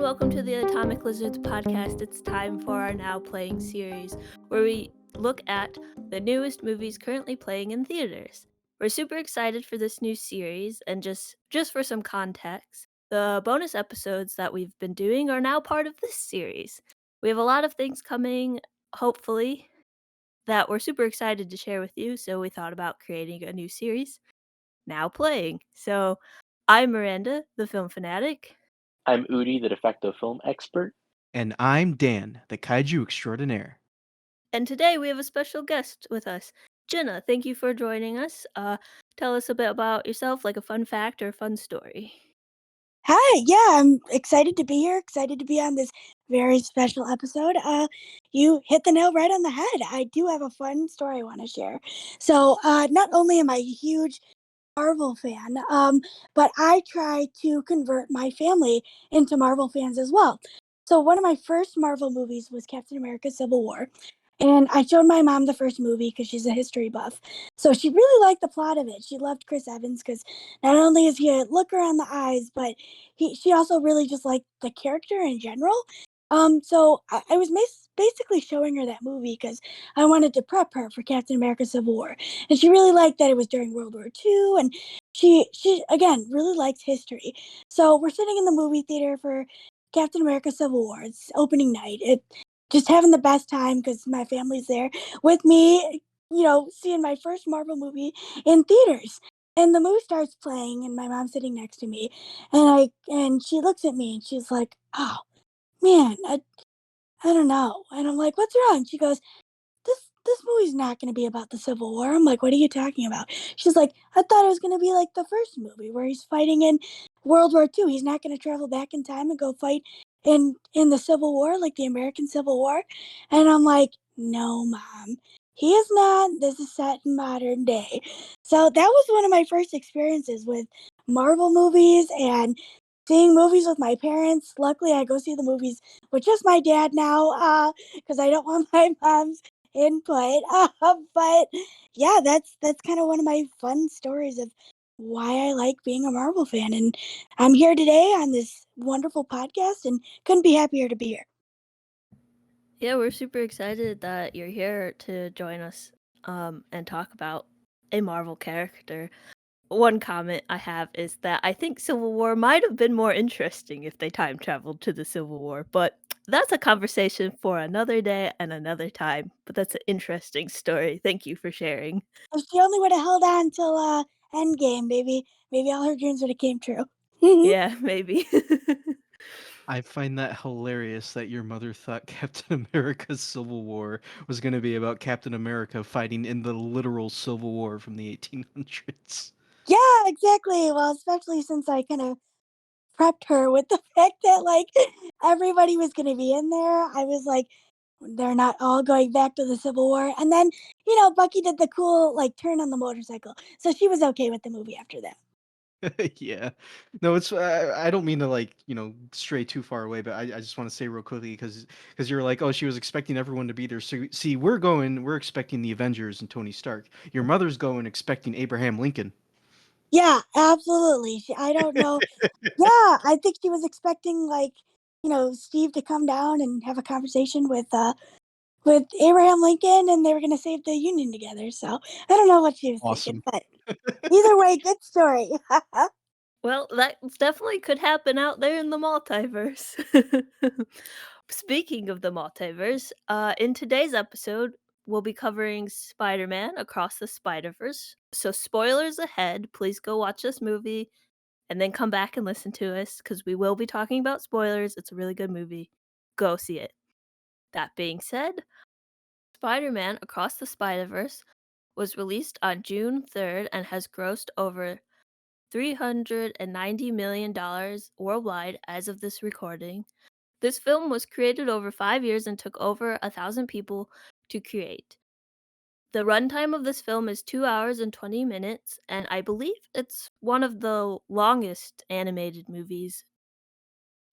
welcome to the Atomic Lizards podcast. It's time for our Now Playing series, where we look at the newest movies currently playing in theaters. We're super excited for this new series, and just for some context, the bonus episodes that we've been doing are now part of this series. We have a lot of things coming, hopefully, that we're super excited to share with you, so we thought about creating a new series, Now Playing. So, I'm Myranda, the film fanatic. I'm Huri, the de facto film expert. And I'm Dan, the kaiju extraordinaire. And today we have a special guest with us. Jenna, thank you for joining us. Tell us a bit about yourself, like a fun fact or a fun story. Hi, yeah, I'm excited to be here, excited to be on this very special episode. You hit the nail right on the head. I do have a fun story I want to share. So, not only am I a huge Marvel fan, but I try to convert my family into Marvel fans as well. So one of my first Marvel movies was Captain America Civil War. And I showed my mom the first movie because she's a history buff. So she really liked the plot of it. She loved Chris Evans because not only is he a looker on the eyes, but she also really just liked the character in general. So I was basically showing her that movie because I wanted to prep her for Captain America Civil War. And she really liked that it was during World War II. And she again, really likes history. So we're sitting in the movie theater for Captain America Civil War. It's opening night. Just having the best time because my family's there with me, seeing my first Marvel movie in theaters. And the movie starts playing, and my mom's sitting next to me, and she looks at me and she's like, "Oh man, I don't know." And I'm like, "What's wrong?" She goes, "This movie's not going to be about the Civil War." I'm like, "What are you talking about?" She's like, "I thought it was going to be like the first movie where he's fighting in World War II. He's not going to travel back in time and go fight in the Civil War, like the American Civil War." And I'm like, "No, Mom, he is not. This is set in modern day." So that was one of my first experiences with Marvel movies and seeing movies with my parents. Luckily, I go see the movies with just my dad now because I don't want my mom's input. But yeah, that's kind of one of my fun stories of why I like being a Marvel fan. And I'm here today on this wonderful podcast and couldn't be happier to be here. Yeah, we're super excited that you're here to join us and talk about a Marvel character. One comment I have is that I think Civil War might have been more interesting if they time traveled to the Civil War, but that's a conversation for another day and another time. But that's an interesting story. Thank you for sharing. If she only would have held on till Endgame, maybe all her dreams would have came true. Yeah, maybe. I find that hilarious that your mother thought Captain America's Civil War was going to be about Captain America fighting in the literal Civil War from the 1800s. Yeah, exactly. Well, especially since I kind of prepped her with the fact that like everybody was going to be in there. I was like, they're not all going back to the Civil War. And then, Bucky did the cool like turn on the motorcycle. So she was okay with the movie after that. Yeah. No, it's I don't mean to stray too far away, but I just want to say real quickly because you're like, oh, she was expecting everyone to be there. So see, we're expecting the Avengers and Tony Stark. Your mother's going expecting Abraham Lincoln. Yeah, absolutely. I don't know. Yeah, I think she was expecting like, Steve to come down and have a conversation with Abraham Lincoln and they were going to save the Union together. So I don't know what she was thinking, Awesome. but either way, good story. Well, that definitely could happen out there in the multiverse. Speaking of the multiverse, in today's episode, we'll be covering Spider-Man Across the Spider-Verse. So spoilers ahead, please go watch this movie and then come back and listen to us because we will be talking about spoilers. It's a really good movie. Go see it. That being said, Spider-Man Across the Spider-Verse was released on June 3rd and has grossed over $390 million worldwide as of this recording. This film was created over 5 years and took over 1,000 people to create. The runtime of this film is 2 hours and 20 minutes, and I believe it's one of the longest animated movies,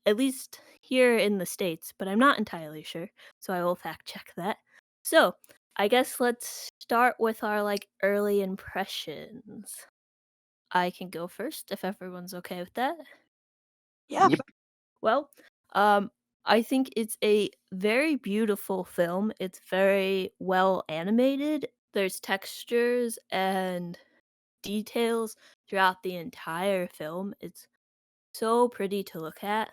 at least here in the States, but I'm not entirely sure, so I will fact check that. So, I guess let's start with our early impressions. I can go first if everyone's okay with that. Yeah. Yep. Well, Um, I think it's a very beautiful film. It's very well animated. There's textures and details throughout the entire film. It's so pretty to look at.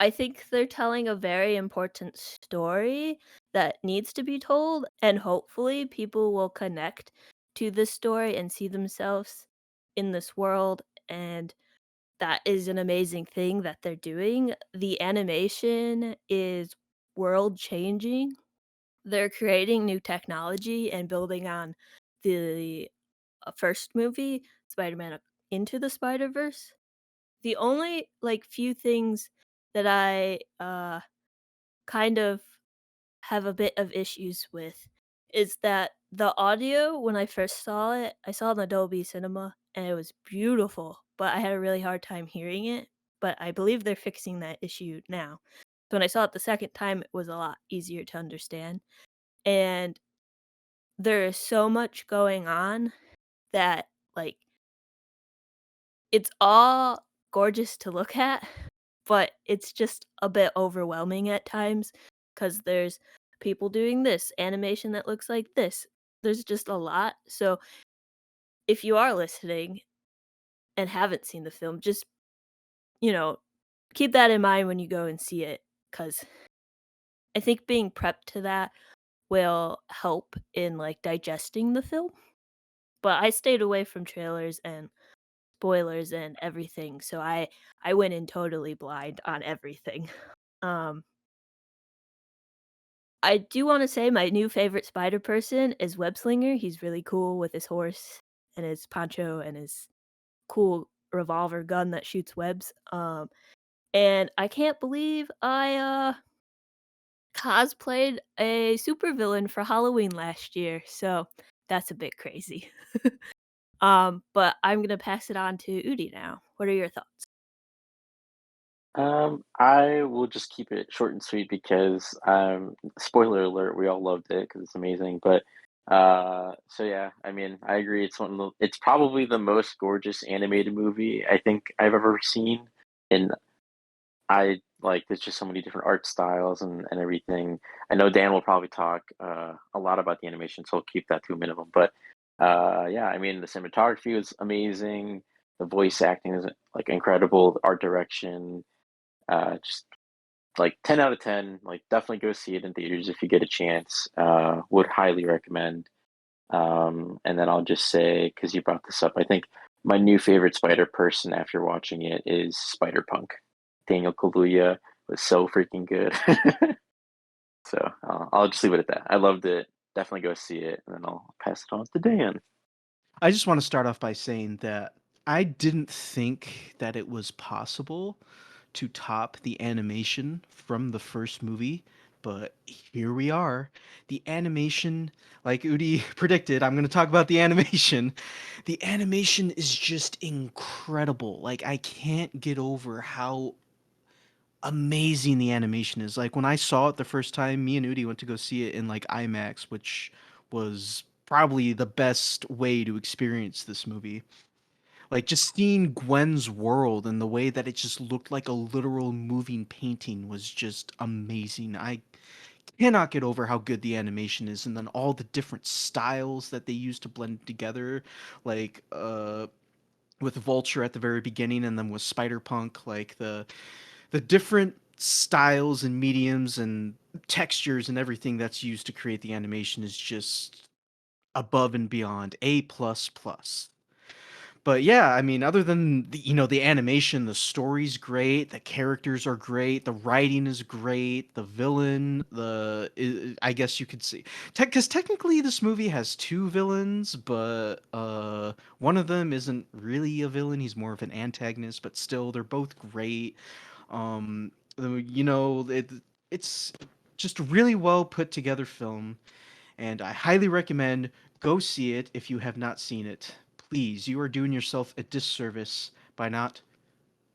I think they're telling a very important story that needs to be told, and hopefully people will connect to this story and see themselves in this world, and that is an amazing thing that they're doing. The animation is world changing. They're creating new technology and building on the first movie, Spider-Man Into the Spider-Verse. The only, like, few things that I, kind of have a bit of issues with is that the audio, when I first saw it, I saw it in Adobe Cinema, and it was beautiful, but I had a really hard time hearing it, but I believe they're fixing that issue now. So when I saw it the second time, it was a lot easier to understand, and there is so much going on that, like, it's all gorgeous to look at, but it's just a bit overwhelming at times because there's people doing this, animation that looks like this. There's just a lot. So if you are listening and haven't seen the film, just, you know, keep that in mind when you go and see it because I think being prepped to that will help in like digesting the film. But I stayed away from trailers and spoilers and everything, so I went in totally blind on everything. Um, I do wanna say my new favorite spider person is Webslinger. He's really cool with his horse and his poncho and his cool revolver gun that shoots webs. And I can't believe I, cosplayed a supervillain for Halloween last year, so that's a bit crazy. But I'm gonna pass it on to Udi now. What are your thoughts? I will just keep it short and sweet because, spoiler alert, we all loved it because it's amazing. But so yeah, I mean, I agree. It's probably the most gorgeous animated movie I think I've ever seen, and I like there's just so many different art styles and everything. I know Dan will probably talk a lot about the animation, so I'll keep that to a minimum. But yeah, I mean, the cinematography was amazing. The voice acting is like incredible. The art direction just like 10 out of 10. Like definitely go see it in theaters if you get a chance. Would highly recommend. And then I'll just say, because you brought this up, I think my new favorite Spider person after watching it is Spider Punk. Daniel Kaluuya was so freaking good. So I'll just leave it at that. I loved it. Definitely go see it, and then I'll pass it on to Dan. I just want to start off by saying that I didn't think that it was possible to top the animation from the first movie, but here we are. The animation, like Udi predicted, I'm going to talk about the animation. The animation is just incredible. Like, I can't get over how amazing the animation is. Like, when I saw it the first time, me and Udi went to go see it in like IMAX, which was probably the best way to experience this movie. Like just seeing Gwen's world and the way that it just looked like a literal moving painting was just amazing. I cannot get over how good the animation is, and then all the different styles that they use to blend together, like with Vulture at the very beginning and then with Spider-Punk, like the different styles and mediums and textures and everything that's used to create the animation is just above and beyond A plus plus. But yeah, I mean, other than the animation, the story's great, the characters are great, the writing is great, the villain, I guess you could see, because technically this movie has two villains, but one of them isn't really a villain; he's more of an antagonist. But still, they're both great. It's just a really well put together film, and I highly recommend go see it if you have not seen it. Please, you are doing yourself a disservice by not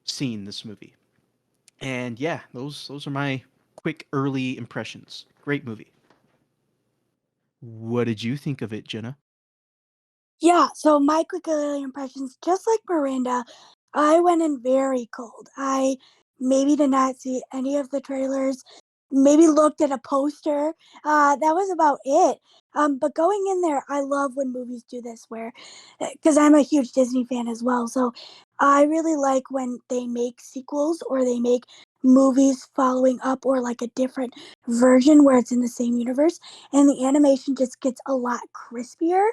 seeing this movie. And yeah, those are my quick early impressions. Great movie. What did you think of it, Jenna? Yeah, so my quick early impressions, just like Miranda, I went in very cold. I maybe to not see any of the trailers, maybe looked at a poster. That was about it. But going in there, I love when movies do this where, because I'm a huge Disney fan as well. So I really like when they make sequels or they make movies following up or like a different version where it's in the same universe and the animation just gets a lot crispier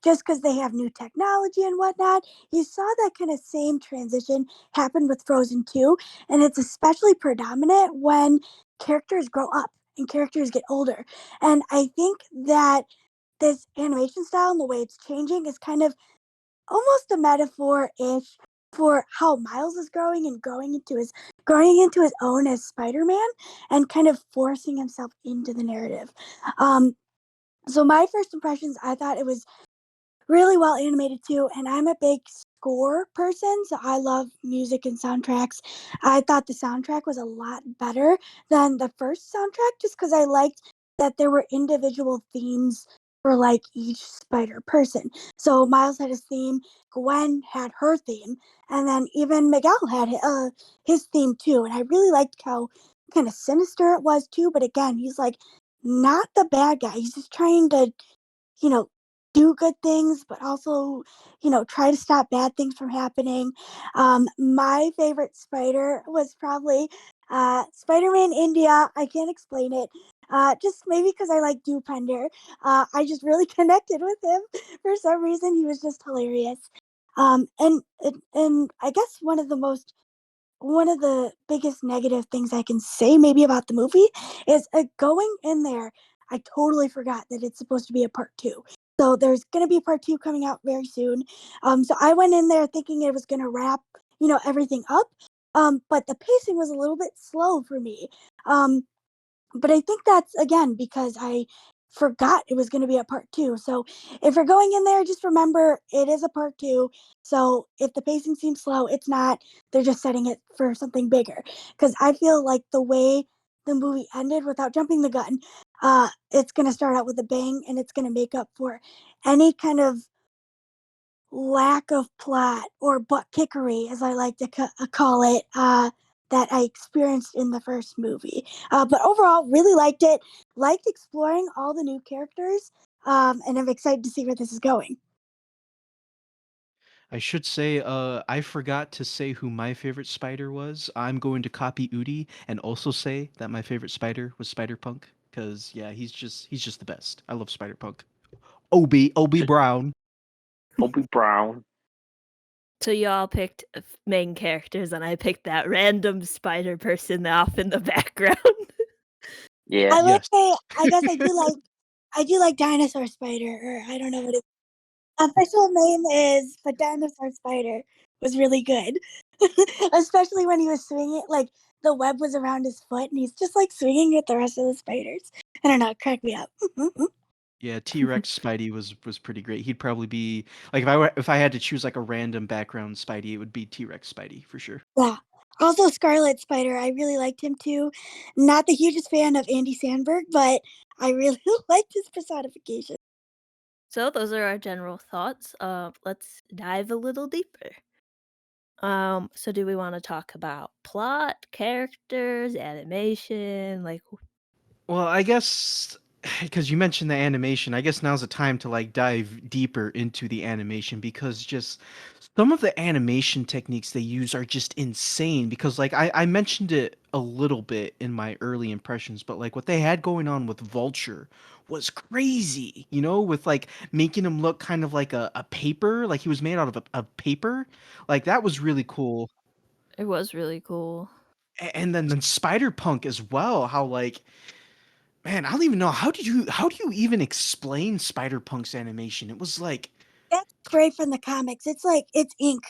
just because they have new technology and whatnot. You saw that kind of same transition happen with Frozen 2, and it's especially predominant when characters grow up and characters get older. And I think that this animation style and the way it's changing is kind of almost a metaphor ish for how Miles is growing and growing into his own as Spider-Man and kind of forcing himself into the narrative. Um, so my first impressions, I thought it was really well animated too, and I'm a big score person, so I love music and soundtracks. I thought the soundtrack was a lot better than the first soundtrack just because I liked that there were individual themes for like each spider person. So Miles had his theme, Gwen had her theme, and then even Miguel had his theme too. And I really liked how kind of sinister it was too. But again, he's like not the bad guy. He's just trying to you know, do good things, but also, try to stop bad things from happening. My favorite spider was probably Spider-Man India. I can't explain it. Just maybe because I like Dupender. I just really connected with him for some reason. He was just hilarious. And I guess one of the biggest negative things I can say maybe about the movie is going in there. I totally forgot that it's supposed to be a part two. So there's going to be a part two coming out very soon. So I went in there thinking it was going to wrap, everything up. But the pacing was a little bit slow for me. Um, but I think that's again because I forgot it was going to be a part two. So if you're going in there, just remember it is a part two. So if the pacing seems slow, it's not. They're just setting it for something bigger. Because I feel like the way the movie ended, without jumping the gun, it's going to start out with a bang, and it's going to make up for any kind of lack of plot or butt kickery, as I like to call it, that I experienced in the first movie. But overall, really liked it. Liked exploring all the new characters, and I'm excited to see where this is going. I should say, I forgot to say who my favorite spider was. I'm going to copy Udi and also say that my favorite spider was Spider Punk because yeah, he's just the best. I love Spider Punk. Obi Brown. Obi Brown. So you all picked main characters, and I picked that random spider person off in the background. Yeah. I would Yes. say, I guess I do like Dinosaur Spider, or I don't know what its official name is, but Dinosaur Spider was really good. Especially when he was swinging, like the web was around his foot and he's just like swinging with the rest of the spiders. I don't know, it cracked me up. Yeah, T-Rex Spidey was pretty great. He'd probably be like if I had to choose like a random background Spidey, it would be T-Rex Spidey for sure. Yeah. Also, Scarlet Spider, I really liked him too. Not the hugest fan of Andy Sandberg, but I really liked his personification. So those are our general thoughts. Let's dive a little deeper. So do we want to talk about plot, characters, animation, like Well, I guess because you mentioned the animation, I guess now's the time to like dive deeper into the animation because just some of the animation techniques they use are just insane. Because like I mentioned it a little bit in my early impressions, but like what they had going on with Vulture was crazy, with like making him look kind of like a paper, like he was made out of a paper. Like that was really cool. it was really cool. And then Spider Punk as well, how like man, I don't even know how do you even explain Spider-Punk's animation? It was like, That's great from the comics. It's like, it's ink.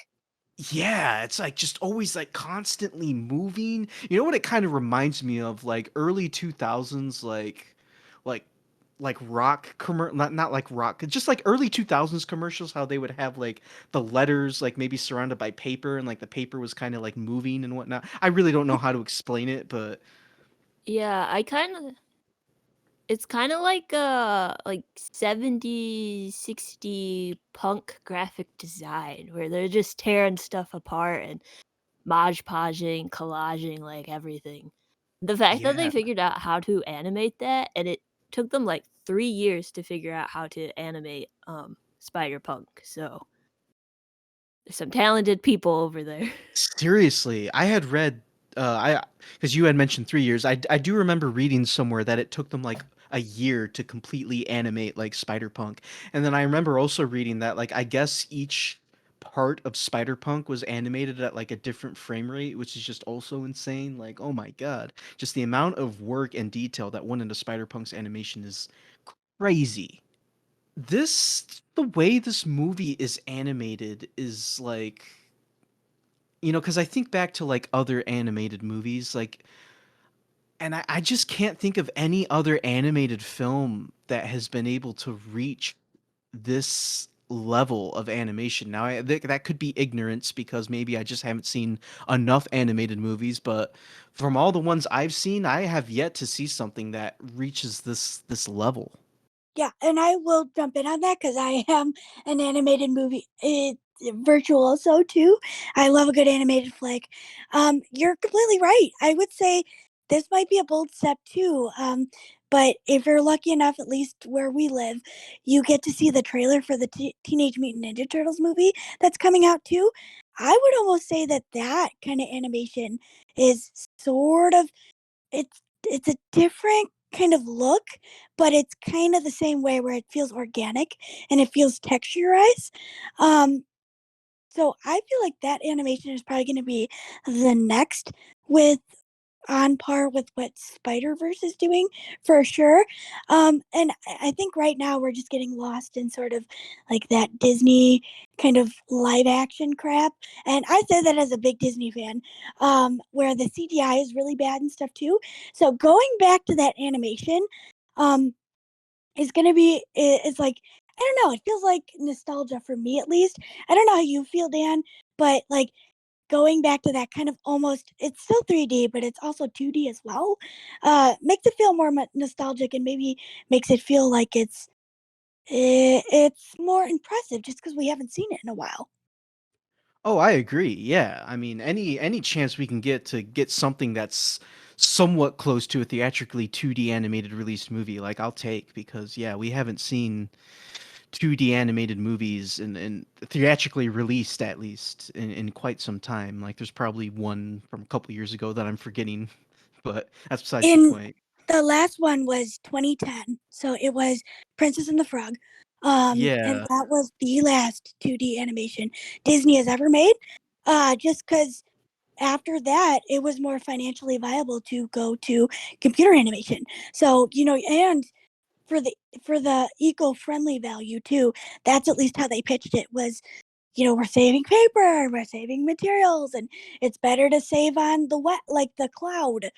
yeah, it's like just always like constantly moving. You know what it kind of reminds me of? Like early 2000s like like not like rock, just like early 2000s commercials how they would have like the letters like maybe surrounded by paper and like the paper was kind of like moving and whatnot. I really don't know how to explain it, but Yeah, it's kind of like 70s, 60 punk graphic design where they're just tearing stuff apart and Modge podging, collaging, like, everything. The fact that they Yeah. figured out how to animate that, and it took them, like, 3 years to figure out how to animate, Spider-Punk, so there's some talented people over there. Seriously, I had read, I because you had mentioned 3 years. I do remember reading somewhere that it took them like a year to completely animate like Spider Punk, and then I remember also reading that like I guess each part of Spider Punk was animated at like a different frame rate, which is just also insane. Like, oh my god, just the amount of work and detail that went into Spider Punk's animation is crazy. The way this movie is animated is like, because I think back to like other animated movies, like, and I just can't think of any other animated film that has been able to reach this level of animation. Now, that could be ignorance because maybe I just haven't seen enough animated movies, but from all the ones I've seen, I have yet to see something that reaches this level. Yeah, and I will jump in on that because I am an animated movie virtuoso too. I love a good animated flick. You're completely right. I would say this might be a bold step too. But if you're lucky enough, at least where we live, you get to see the trailer for the Teenage Mutant Ninja Turtles movie that's coming out too. I would almost say that that kind of animation is sort of it's a different kind of look, but it's kind of the same way where it feels organic and it feels texturized. Um, so I feel like that animation is probably going to be the next with on par with what Spider-Verse is doing for sure. And I think right now we're just getting lost in sort of like that Disney kind of live action crap. And I say that as a big Disney fan, where the CGI is really bad and stuff too. So going back to that animation, um, is gonna be it's like I don't know, it feels like nostalgia for me at least. I don't know how you feel, Dan, but like going back to that kind of almost it's still 3D, but it's also 2D as well. Makes it feel more nostalgic and maybe makes it feel like it's more impressive just because we haven't seen it in a while. Oh, I agree. Yeah. I mean, any chance we can get to get something that's somewhat close to a theatrically 2D animated released movie, like I'll take because yeah, we haven't seen 2D animated movies and theatrically released at least in quite some time. Like there's probably one from a couple years ago that I'm forgetting, but that's besides the In point. the last one was 2010, so it was Princess and the Frog. And Yeah. that was the last 2D animation Disney has ever made. Just because after that, it was more financially viable to go to computer animation. So, and for the for the eco-friendly value too, that's at least how they pitched it was we're saving paper, we're saving materials, and it's better to save on the wet, like the cloud.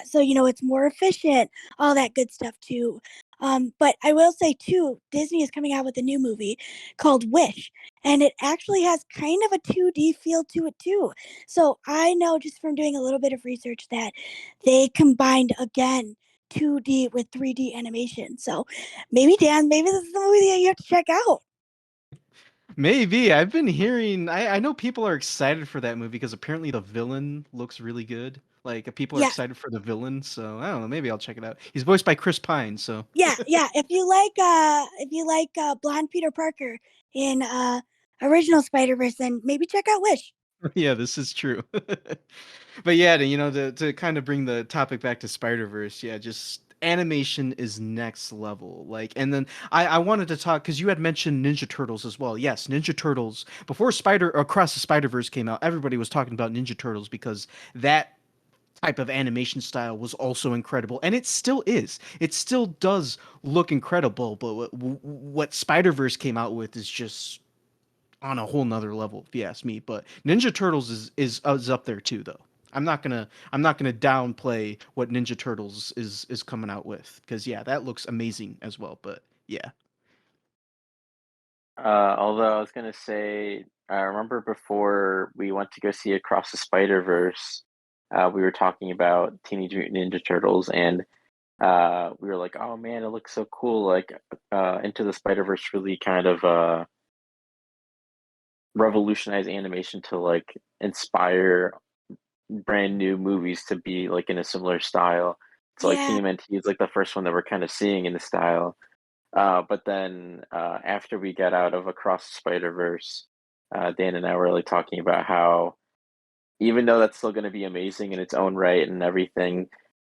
So, it's more efficient, all that good stuff too. But I will say too, Disney is coming out with a new movie called Wish, and it actually has kind of a 2D feel to it too. So I know just from doing a little bit of research that they combined again 2D with 3D animation. So maybe Dan, maybe this is the movie that you have to check out. Maybe. I've been hearing I know people are excited for that movie because apparently the villain looks really good. Like people are Yeah, excited for the villain, so I don't know, maybe I'll check it out. He's voiced by Chris Pine, so yeah. If you like blonde Peter Parker in original Spider-Verse, then maybe check out Wish. yeah, this is true. But yeah, to kind of bring the topic back to Spider-Verse, yeah, just animation is next level. Like, and then I wanted to talk because you had mentioned Ninja Turtles as well. Yes, Ninja Turtles before Spider Across the Spider-Verse came out, everybody was talking about Ninja Turtles because that type of animation style was also incredible, and it still is. It still does look incredible, but what Spider-Verse came out with is just on a whole nother level, if you ask me. But Ninja Turtles is up there too, though. I'm not gonna downplay what Ninja Turtles is coming out with because yeah, that looks amazing as well. But yeah, Although I was gonna say, I remember before we went to go see Across the Spider-Verse, we were talking about Teenage Mutant Ninja Turtles, and we were like, "Oh man, it looks so cool!" Like, Into the Spider-Verse really kind of revolutionize animation to like inspire brand new movies to be like in a similar style. So like Yeah. TMNT is like the first one that we're kind of seeing in the style. But then after we get out of Across the Spider Verse, Dan and I were really talking about how even though that's still going to be amazing in its own right and everything,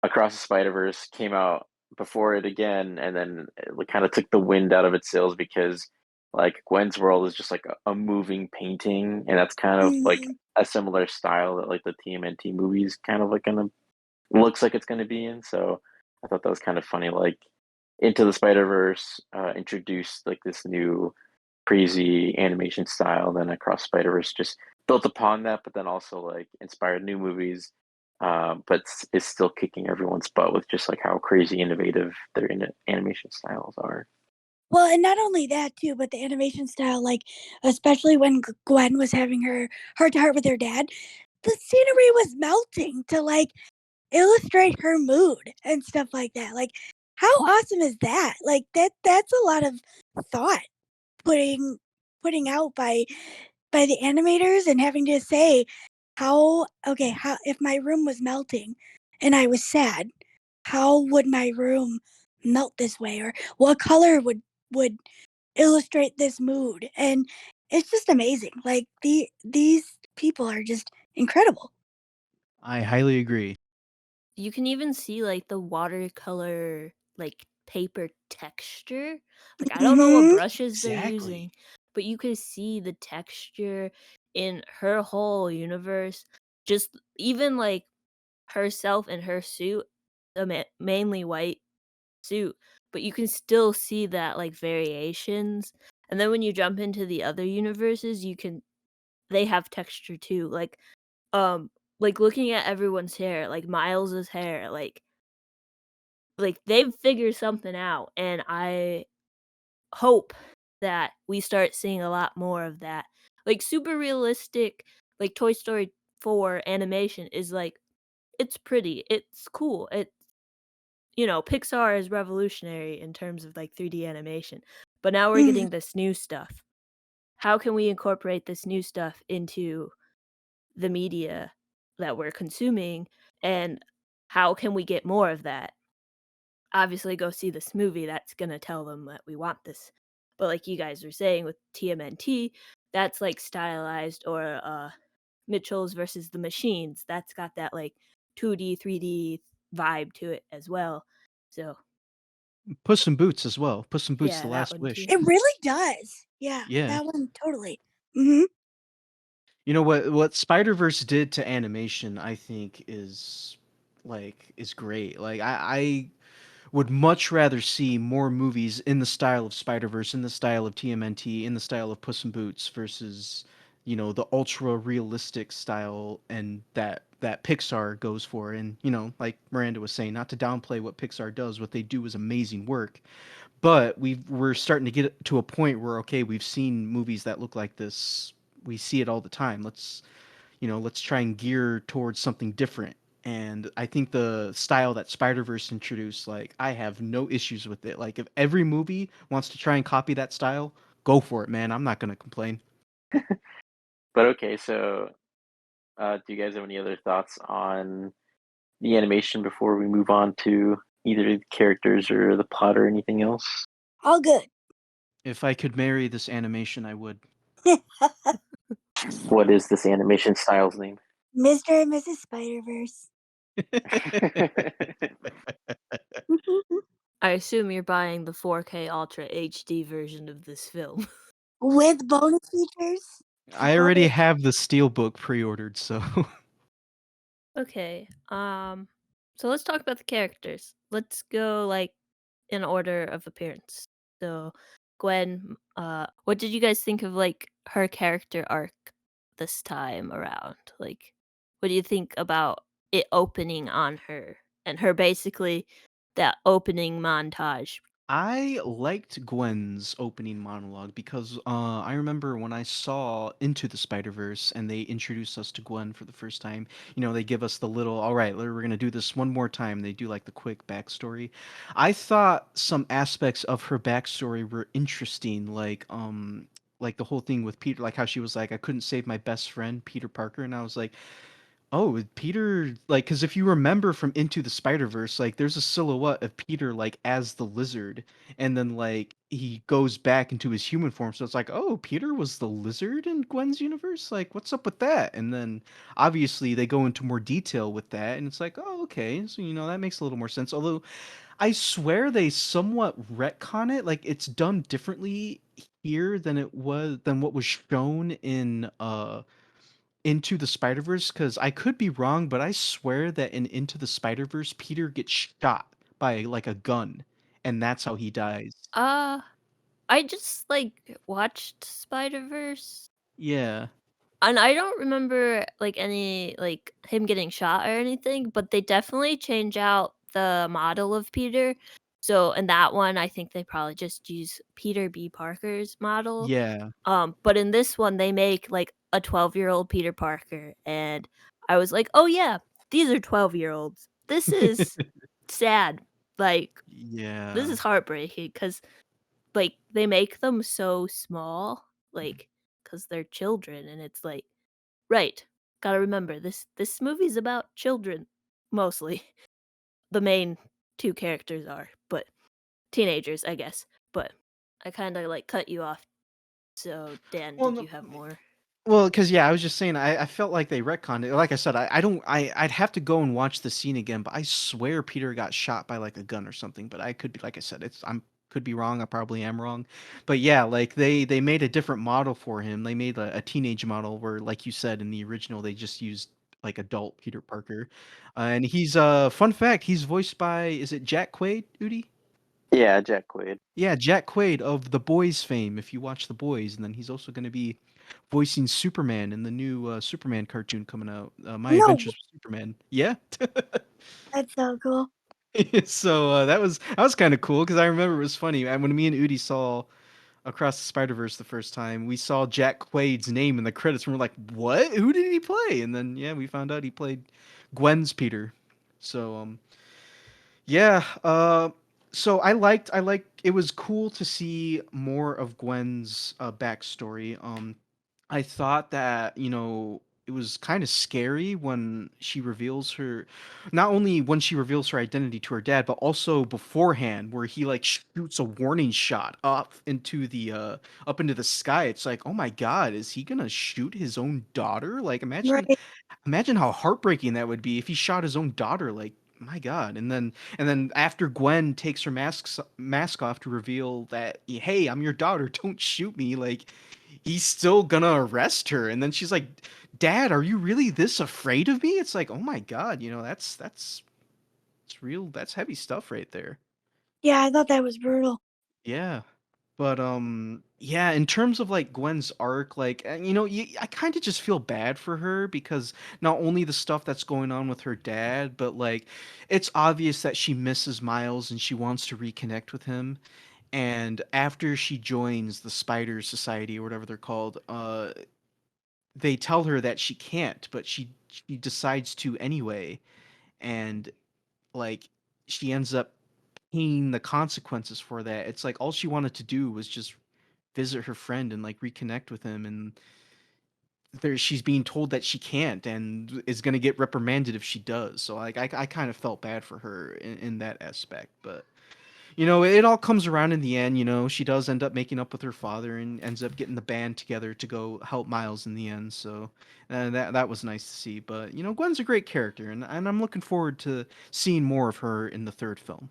Across the Spider Verse came out before it again, and then it kind of took the wind out of its sails because like Gwen's world is just like a moving painting, and that's kind of like Mhm. a similar style that like the TMNT movies kind of like gonna looks like it's gonna be in. So I thought that was kind of funny. Like Into the Spider Verse introduced like this new crazy animation style. Then Across Spider Verse just built upon that, but then also like inspired new movies. But is still kicking everyone's butt with just like how crazy innovative their animation styles are. Well, and not only that too, but the animation style, like especially when Gwen was having her heart to heart with her dad, the scenery was melting to like illustrate her mood and stuff like that. Like, how awesome is that? Like that's a lot of thought putting putting out by the animators and having to say how if my room was melting and I was sad, how would my room melt this way, or what color would illustrate this mood? And it's just amazing. Like these people are just incredible. I highly agree. You can even see like the watercolor like paper texture. Like I don't know what Hmm. brushes they're Exactly. using, but you can see the texture in her whole universe. Just even like herself in her suit, the mainly white suit, but you can still see that like variations. And then when you jump into the other universes, they have texture too. Um like looking at everyone's hair, like Miles's hair, like they've figured something out, and I hope that we start seeing a lot more of that. Like super realistic, like Toy Story 4 animation is like it's pretty, it's cool. Pixar is revolutionary in terms of like 3D animation. But now we're Hmm. getting this new stuff. How can we incorporate this new stuff into the media that we're consuming, and how can we get more of that? Obviously go see this movie, that's gonna tell them that we want this. But like you guys were saying with TMNT, that's like stylized, or Mitchell's versus the Machines, that's got that like 2D, 3D vibe to it as well. So Puss in Boots as well. Puss in Boots: The yeah, that Last one Wish. too. It really does. Yeah, Yeah. that one totally. Hmm. You know what Spider-Verse did to animation, I think is great. Like I would much rather see more movies in the style of Spider-Verse, in the style of TMNT, in the style of Puss in Boots versus, the ultra realistic style and that Pixar goes for. And, like Miranda was saying, not to downplay what Pixar does, what they do is amazing work. But we're starting to get to a point where okay, we've seen movies that look like this. We see it all the time. Let's try and gear towards something different. And I think the style that Spider Verse introduced, like, I have no issues with it. Like, if every movie wants to try and copy that style, go for it, man. I'm not gonna complain. But okay, so do you guys have any other thoughts on the animation before we move on to either the characters or the plot or anything else? All good. If I could marry this animation, I would. What is this animation style's name? Mr. and Mrs. Spider Verse. I assume you're buying the 4K Ultra HD version of this film. With bonus features. I already Oh, have the Steelbook pre-ordered, so Okay, so let's talk about the characters. Let's go, like, in order of appearance. So, Gwen, what did you guys think of, like, her character arc this time around? Like, what do you think about it opening on her, and her basically that opening montage? I liked Gwen's opening monologue because I remember when I saw Into the Spider Verse and they introduced us to Gwen for the first time. They give us the little, all right, we're gonna do this one more time. They do like the quick backstory. I thought some aspects of her backstory were interesting, like like the whole thing with Peter, like how she was like, I couldn't save my best friend Peter Parker, and I was like, oh, Peter, like, because if you remember from Into the Spider-Verse, like, there's a silhouette of Peter, like, as the lizard, and then, like, he goes back into his human form. So it's like, oh, Peter was the lizard in Gwen's universe? Like, what's up with that? And then, obviously, they go into more detail with that, and it's like, oh, okay. So, that makes a little more sense. Although, I swear they somewhat retcon it. Like, it's done differently here than what was shown in, into the Spider-Verse, because I could be wrong, but I swear that in Into the Spider-Verse, Peter gets shot by like a gun, and that's how he dies. Uh, I just like watched Spider-Verse, Yeah. and I don't remember like any like him getting shot or anything, but they definitely change out the model of Peter. So in that one, I think they probably just use Peter B. Parker's model. Yeah. But in this one, they make like a 12-year-old Peter Parker, and I was like, oh yeah, these are 12-year-olds. This is sad. Like this Yeah. is heartbreaking because like they make them so small, like because they're children, and it's like, right, gotta remember this movie's about children mostly. The main two characters are, but teenagers, I guess. But I kind of like cut you off. So Dan, Well, did no, you have more? well, because yeah, I was just saying, I felt like they retconned it. Like I said, I don't, I'd have to go and watch the scene again, but I swear Peter got shot by like a gun or something. But I could be, like I said, I'm could be wrong. I probably am wrong. But yeah, like they made a different model for him. They made a teenage model where, like you said, in the original, they just used like adult Peter Parker, and he's fun fact, he's voiced by, is it Jack Quaid, Udi? Yeah, Jack Quaid. Yeah, Jack Quaid of The Boys fame, if you watch The Boys, and then he's also going to be voicing Superman in the new Superman cartoon coming out, My No, Adventures with Superman. Yeah. that's so cool. So that was kind of cool because I remember it was funny. And when me and Udi saw Across the Spider Verse the first time, we saw Jack Quaid's name in the credits, and we're like, "What? Who did he play?" And then yeah, we found out he played Gwen's Peter. So yeah, so I liked it was cool to see more of Gwen's backstory. I thought that, it was kind of scary when she reveals her, not only when she reveals her identity to her dad, but also beforehand where he like shoots a warning shot up into the sky. It's like, oh my God, is he gonna shoot his own daughter? Like, Right. imagine how heartbreaking that would be if he shot his own daughter. Like, my God. And then after Gwen takes her mask off to reveal that, hey, I'm your daughter, don't shoot me, like, he's still gonna arrest her. And then she's like, Dad, are you really this afraid of me? It's like, oh my God, that's it's real, that's heavy stuff right there. Yeah, I thought that was brutal. Yeah. But yeah, in terms of like Gwen's arc, like, I kind of just feel bad for her because not only the stuff that's going on with her dad, but like it's obvious that she misses Miles and she wants to reconnect with him. And after she joins the Spider Society or whatever they're called, they tell her that she can't, but she decides to anyway, and like she ends up paying the consequences for that. It's like all she wanted to do was just visit her friend and like reconnect with him, and she's being told that she can't and is going to get reprimanded if she does. So like I kind of felt bad for her in that aspect, but it all comes around in the end. She does end up making up with her father and ends up getting the band together to go help Miles in the end. So that was nice to see. But Gwen's a great character, and I'm looking forward to seeing more of her in the third film.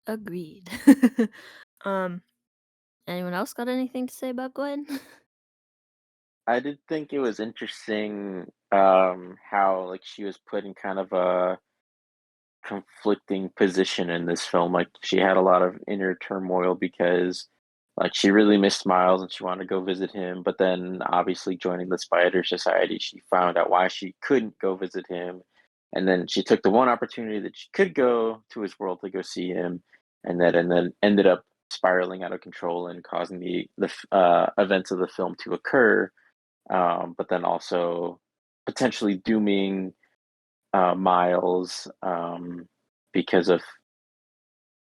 Agreed. um, anyone else got anything to say about Gwen? I did think it was interesting, how like she was put in kind of a conflicting position in this film. Like she had a lot of inner turmoil because like she really missed Miles and she wanted to go visit him, but then obviously joining the Spider Society, she found out why she couldn't go visit him. And then she took the one opportunity that she could go to his world to go see him, and then ended up spiraling out of control and causing the events of the film to occur. But then also potentially dooming Miles, because of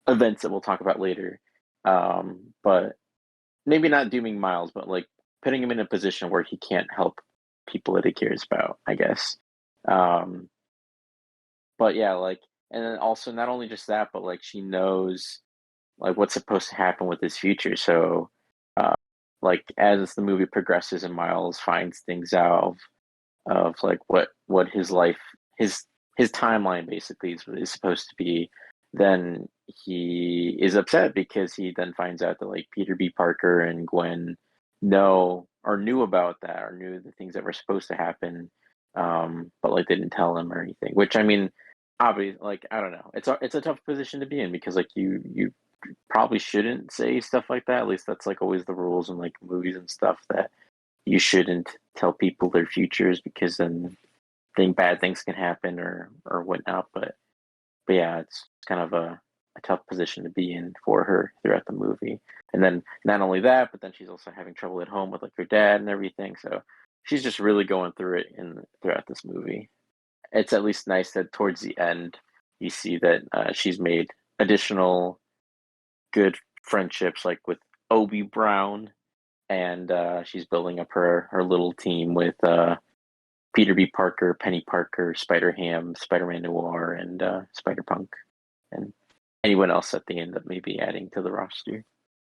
events that we'll talk about later. But maybe not dooming Miles, but like putting him in a position where he can't help people that he cares about, I guess. Um, but yeah, like, and then also not only just that, but like she knows like what's supposed to happen with his future. So, uh, like as the movie progresses and Miles finds things out of like what his life his timeline basically is supposed to be, then he is upset because he then finds out that like Peter B. Parker and Gwen know or knew about that or knew the things that were supposed to happen, but like they didn't tell him or anything. Which I mean, obviously, like I don't know, it's a tough position to be in because like you probably shouldn't say stuff like that. At least that's like always the rules in like movies and stuff that you shouldn't tell people their futures because then bad things can happen or whatnot. But yeah, it's kind of a tough position to be in for her throughout the movie. And then not only that, but then she's also having trouble at home with like her dad and everything. So she's just really going through it throughout this movie. It's at least nice that towards the end you see that she's made additional good friendships, like with Obi Brown, and she's building up her little team with Peter B. Parker, Penny Parker, Spider Ham, Spider Man Noir, and Spider Punk, and anyone else that they end up maybe adding to the roster.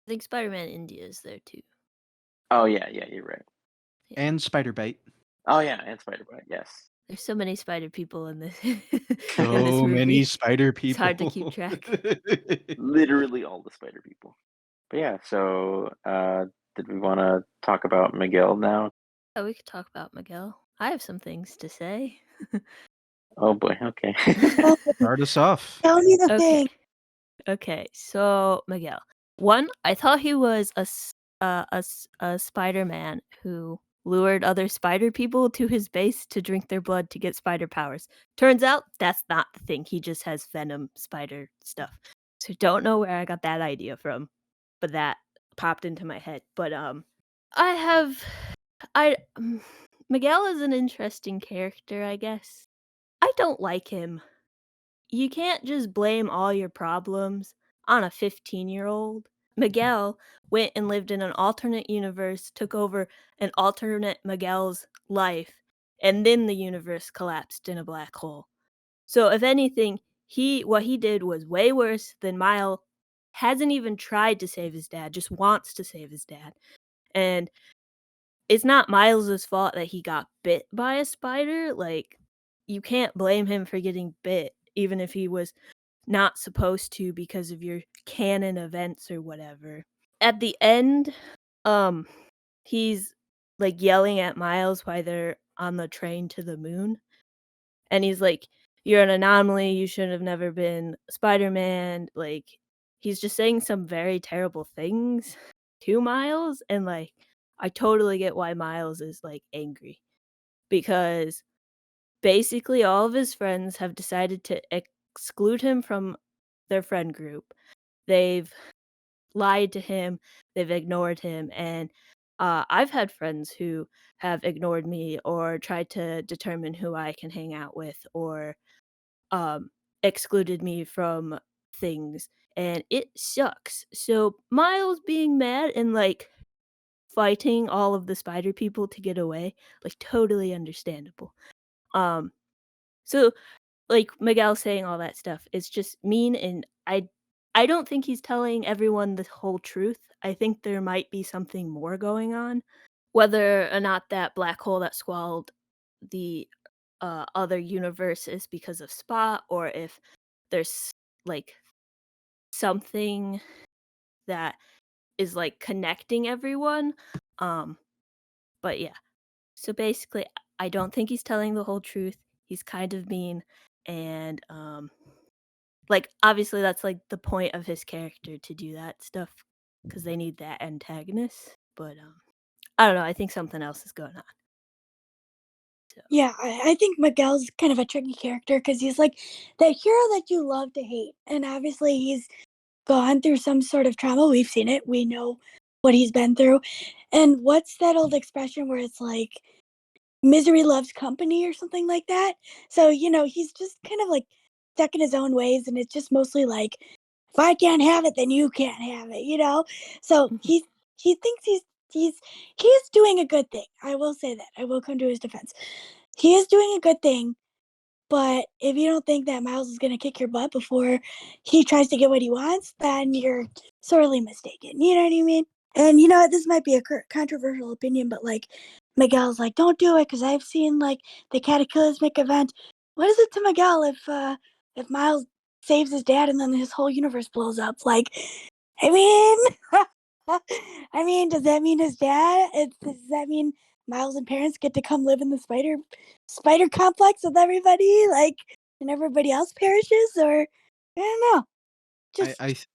I think Spider-Man India is there too. Oh yeah, you're right. And Spider Bite. Oh yeah, and Spider Bite, yes. There's so many spider people in this in this So many movie. spider people. It's hard to keep track. Literally all the spider people. But yeah, so did we want to talk about Miguel now? Oh, we could talk about Miguel. I have some things to say. Oh boy, okay. Start us off. Tell me the Okay. thing. Okay, so Miguel. One, I thought he was a Spider-Man who lured other spider people to his base to drink their blood to get spider powers. Turns out that's not the thing. He just has venom spider stuff. So don't know where I got that idea from, but that popped into my head. But I have I Miguel is an interesting character, I guess. I don't like him. You can't just blame all your problems on a 15-year-old. Miguel went and lived in an alternate universe, took over an alternate Miguel's life, and then the universe collapsed in a black hole. So if anything, what he did was way worse than Miles hasn't even tried to save his dad, just wants to save his dad. And it's not Miles's fault that he got bit by a spider. Like, you can't blame him for getting bit, even if he was not supposed to because of your canon events or whatever. At the end, he's like yelling at Miles while they're on the train to the moon. And he's like, "You're an anomaly, you should have never been Spider-Man." Like, he's just saying some very terrible things to Miles, and like I totally get why Miles is like angry because basically all of his friends have decided to exclude him from their friend group. They've lied to him, they've ignored him, and I've had friends who have ignored me or tried to determine who I can hang out with or um, excluded me from things, and it sucks. So Miles being mad and like fighting all of the spider people to get away, like totally understandable. Um, so like Miguel saying all that stuff is just mean, and I don't think he's telling everyone the whole truth. I think there might be something more going on, whether or not that black hole that swallowed the other universe is because of Spot, or if there's like something that is like connecting everyone. Um, but yeah. So basically, I don't think he's telling the whole truth. He's kind of mean, and like obviously that's like the point of his character to do that stuff because they need that antagonist. But I don't know. I think something else is going on. So. Yeah, I think Miguel's kind of a tricky character because he's like the hero that you love to hate. And obviously, he's gone through some sort of trauma. We've seen it, we know what he's been through. And what's that old expression where it's like, misery loves company or something like that? So, he's just kind of like stuck in his own ways. And it's just mostly like, if I can't have it, then you can't have it, So he's he thinks he's doing a good thing. I will say that. I will come to his defense. He is doing a good thing, but if you don't think that Miles is gonna kick your butt before he tries to get what he wants, then you're sorely mistaken. You know what I mean? And you know what? This might be a controversial opinion, but like Miguel's like, don't do it because I've seen like the cataclysmic event. What is it to Miguel if Miles saves his dad and then his whole universe blows up? Like, I mean, I mean, does that mean his dad? Does that mean Miles and parents get to come live in the spider complex with everybody, like, and everybody else perishes? Or I don't know. I Just I th-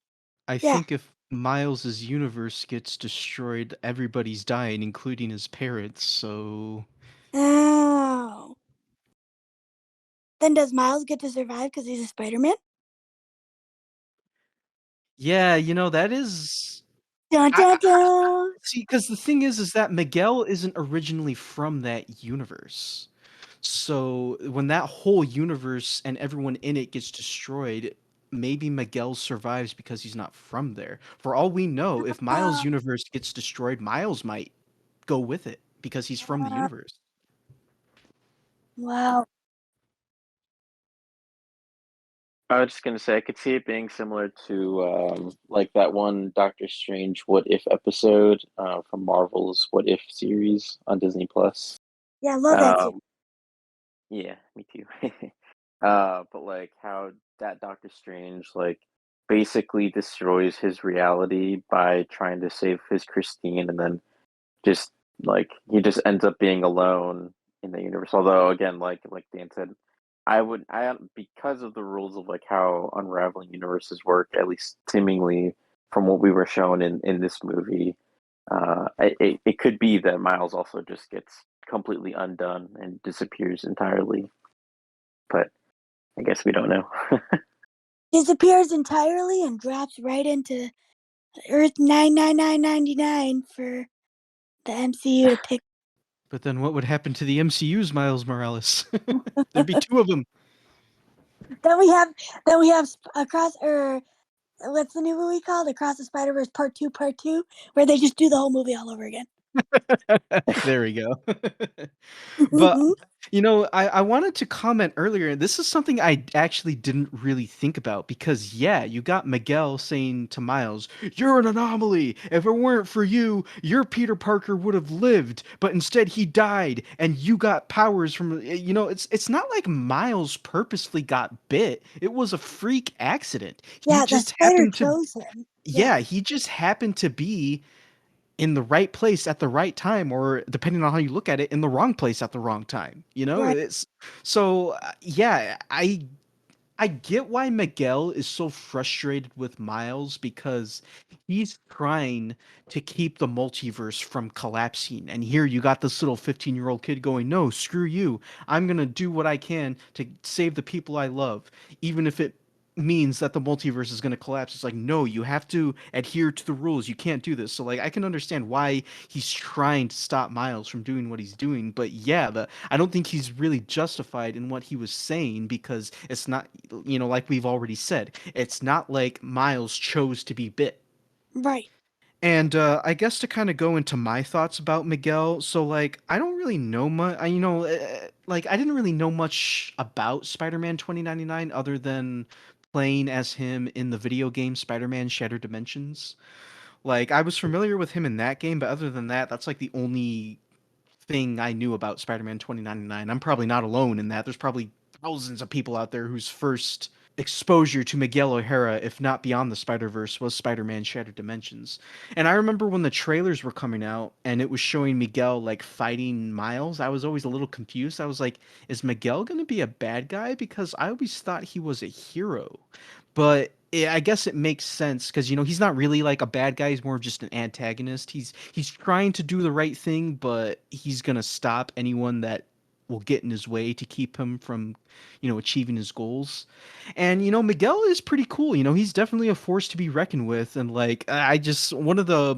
I yeah. think if Miles's universe gets destroyed, everybody's dying, including his parents. So Oh, then does Miles get to survive because he's a Spider-Man? yeah, that is. Dun dun dun. See, because the thing is that Miguel isn't originally from that universe. So when that whole universe and everyone in it gets destroyed, maybe Miguel survives because he's not from there. For all we know, if Miles' Uh, universe gets destroyed, Miles might go with it because he's from the uh, universe. wow. I was just gonna say I could see it being similar to like that one Doctor Strange What If episode from Marvel's What If series on Disney Plus. Yeah, I love that too. Um, yeah, me too. But like how that Doctor Strange like basically destroys his reality by trying to save his Christine, and then just like he just ends up being alone in the universe. Although again, like Dan said, I because of the rules of like how unraveling universes work, at least seemingly from what we were shown in this movie, it could be that Miles also just gets completely undone and disappears entirely. But I guess we don't know. Disappears entirely and drops right into Earth 99999 for the MCU to pick. But then what would happen to the MCU's Miles Morales? There'd be two of them. Then we have across or what's the new movie called? Across the Spider Verse Part 2, where they just do the whole movie all over again. There we go. But I wanted to comment earlier. This is something I actually didn't really think about because yeah, you got Miguel saying to Miles, "You're an anomaly. If it weren't for you, your Peter Parker would have lived, but instead he died and you got powers from it's not like Miles purposely got bit. It was a freak accident. He Yeah, the just spider happened to chose him. Yeah, yeah, he just happened to be in the right place at the right time, or depending on how you look at it, in the wrong place at the wrong time. right. It's so yeah, I get why Miguel is so frustrated with Miles because he's trying to keep the multiverse from collapsing. And here you got this little 15-year-old kid going, "No, screw you. I'm going to do what I can to save the people I love, even if it means that the multiverse is going to collapse." It's like, "No, you have to adhere to the rules. You can't do this." So like I can understand why he's trying to stop Miles from doing what he's doing, but yeah, I don't think he's really justified in what he was saying because it's not, like we've already said, it's not like Miles chose to be bit. Right. And I guess to kind of go into my thoughts about Miguel, so like I don't really know much. Like I didn't really know much about Spider-Man 2099 other than playing as him in the video game Spider-Man Shattered Dimensions. Like I was familiar with him in that game, but other than that, that's like the only thing I knew about Spider-Man 2099. I'm probably not alone in that. There's probably thousands of people out there whose first exposure to Miguel O'Hara, if not Beyond the Spider-Verse, was Spider-Man Shattered Dimensions. And I remember when the trailers were coming out and it was showing Miguel like fighting Miles, I was always a little confused. I was like, is Miguel going to be a bad guy? Because I always thought he was a hero. But I guess it makes sense because he's not really like a bad guy. He's more of just an antagonist. He's trying to do the right thing, but he's gonna stop anyone that will get in his way to keep him from, achieving his goals. And Miguel is pretty cool. He's definitely a force to be reckoned with. And like I just one of the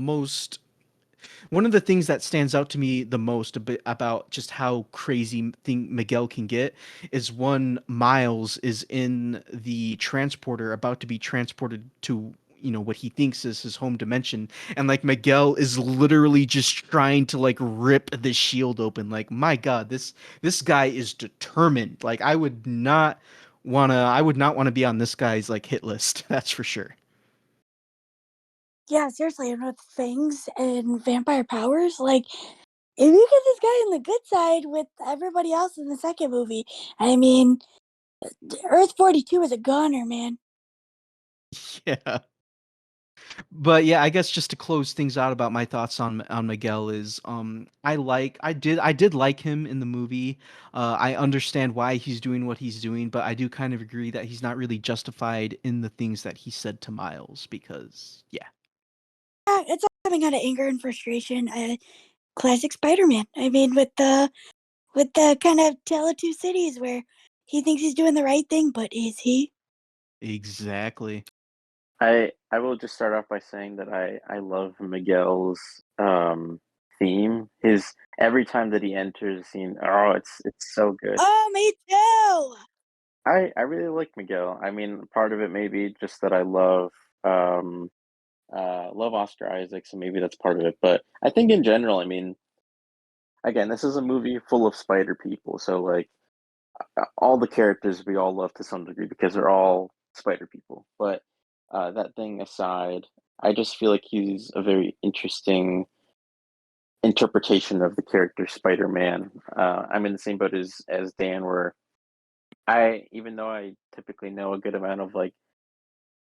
things that stands out to me the most a bit about just how crazy thing Miguel can get is when Miles is in the transporter about to be transported to what he thinks is his home dimension, and like Miguel is literally just trying to like rip the shield open. Like, my God, this guy is determined. Like, I would not want to be on this guy's like hit list. That's for sure. Yeah, seriously, and with fangs and vampire powers, like if you get this guy on the good side with everybody else in the second movie, I mean, Earth 42 is a goner, man. Yeah. But yeah, I guess just to close things out about my thoughts on Miguel is I did like him in the movie. I understand why he's doing what he's doing, but I do kind of agree that he's not really justified in the things that he said to Miles because yeah. Yeah, it's all coming out of anger and frustration. Classic Spider-Man. I mean, with the kind of Tale of Two Cities where he thinks he's doing the right thing, but is he? Exactly. I will just start off by saying that I love Miguel's theme. His every time that he enters a scene, oh, it's so good. Oh, me too. I really like Miguel. I mean, part of it may be just that I um love Oscar Isaac, so maybe that's part of it. But I think in general, I mean, again, this is a movie full of spider people, so like all the characters we all love to some degree because they're all spider people. But that thing aside, I just feel like he's a very interesting interpretation of the character Spider-Man. I'm in the same boat as Dan, where even though I typically know a good amount of like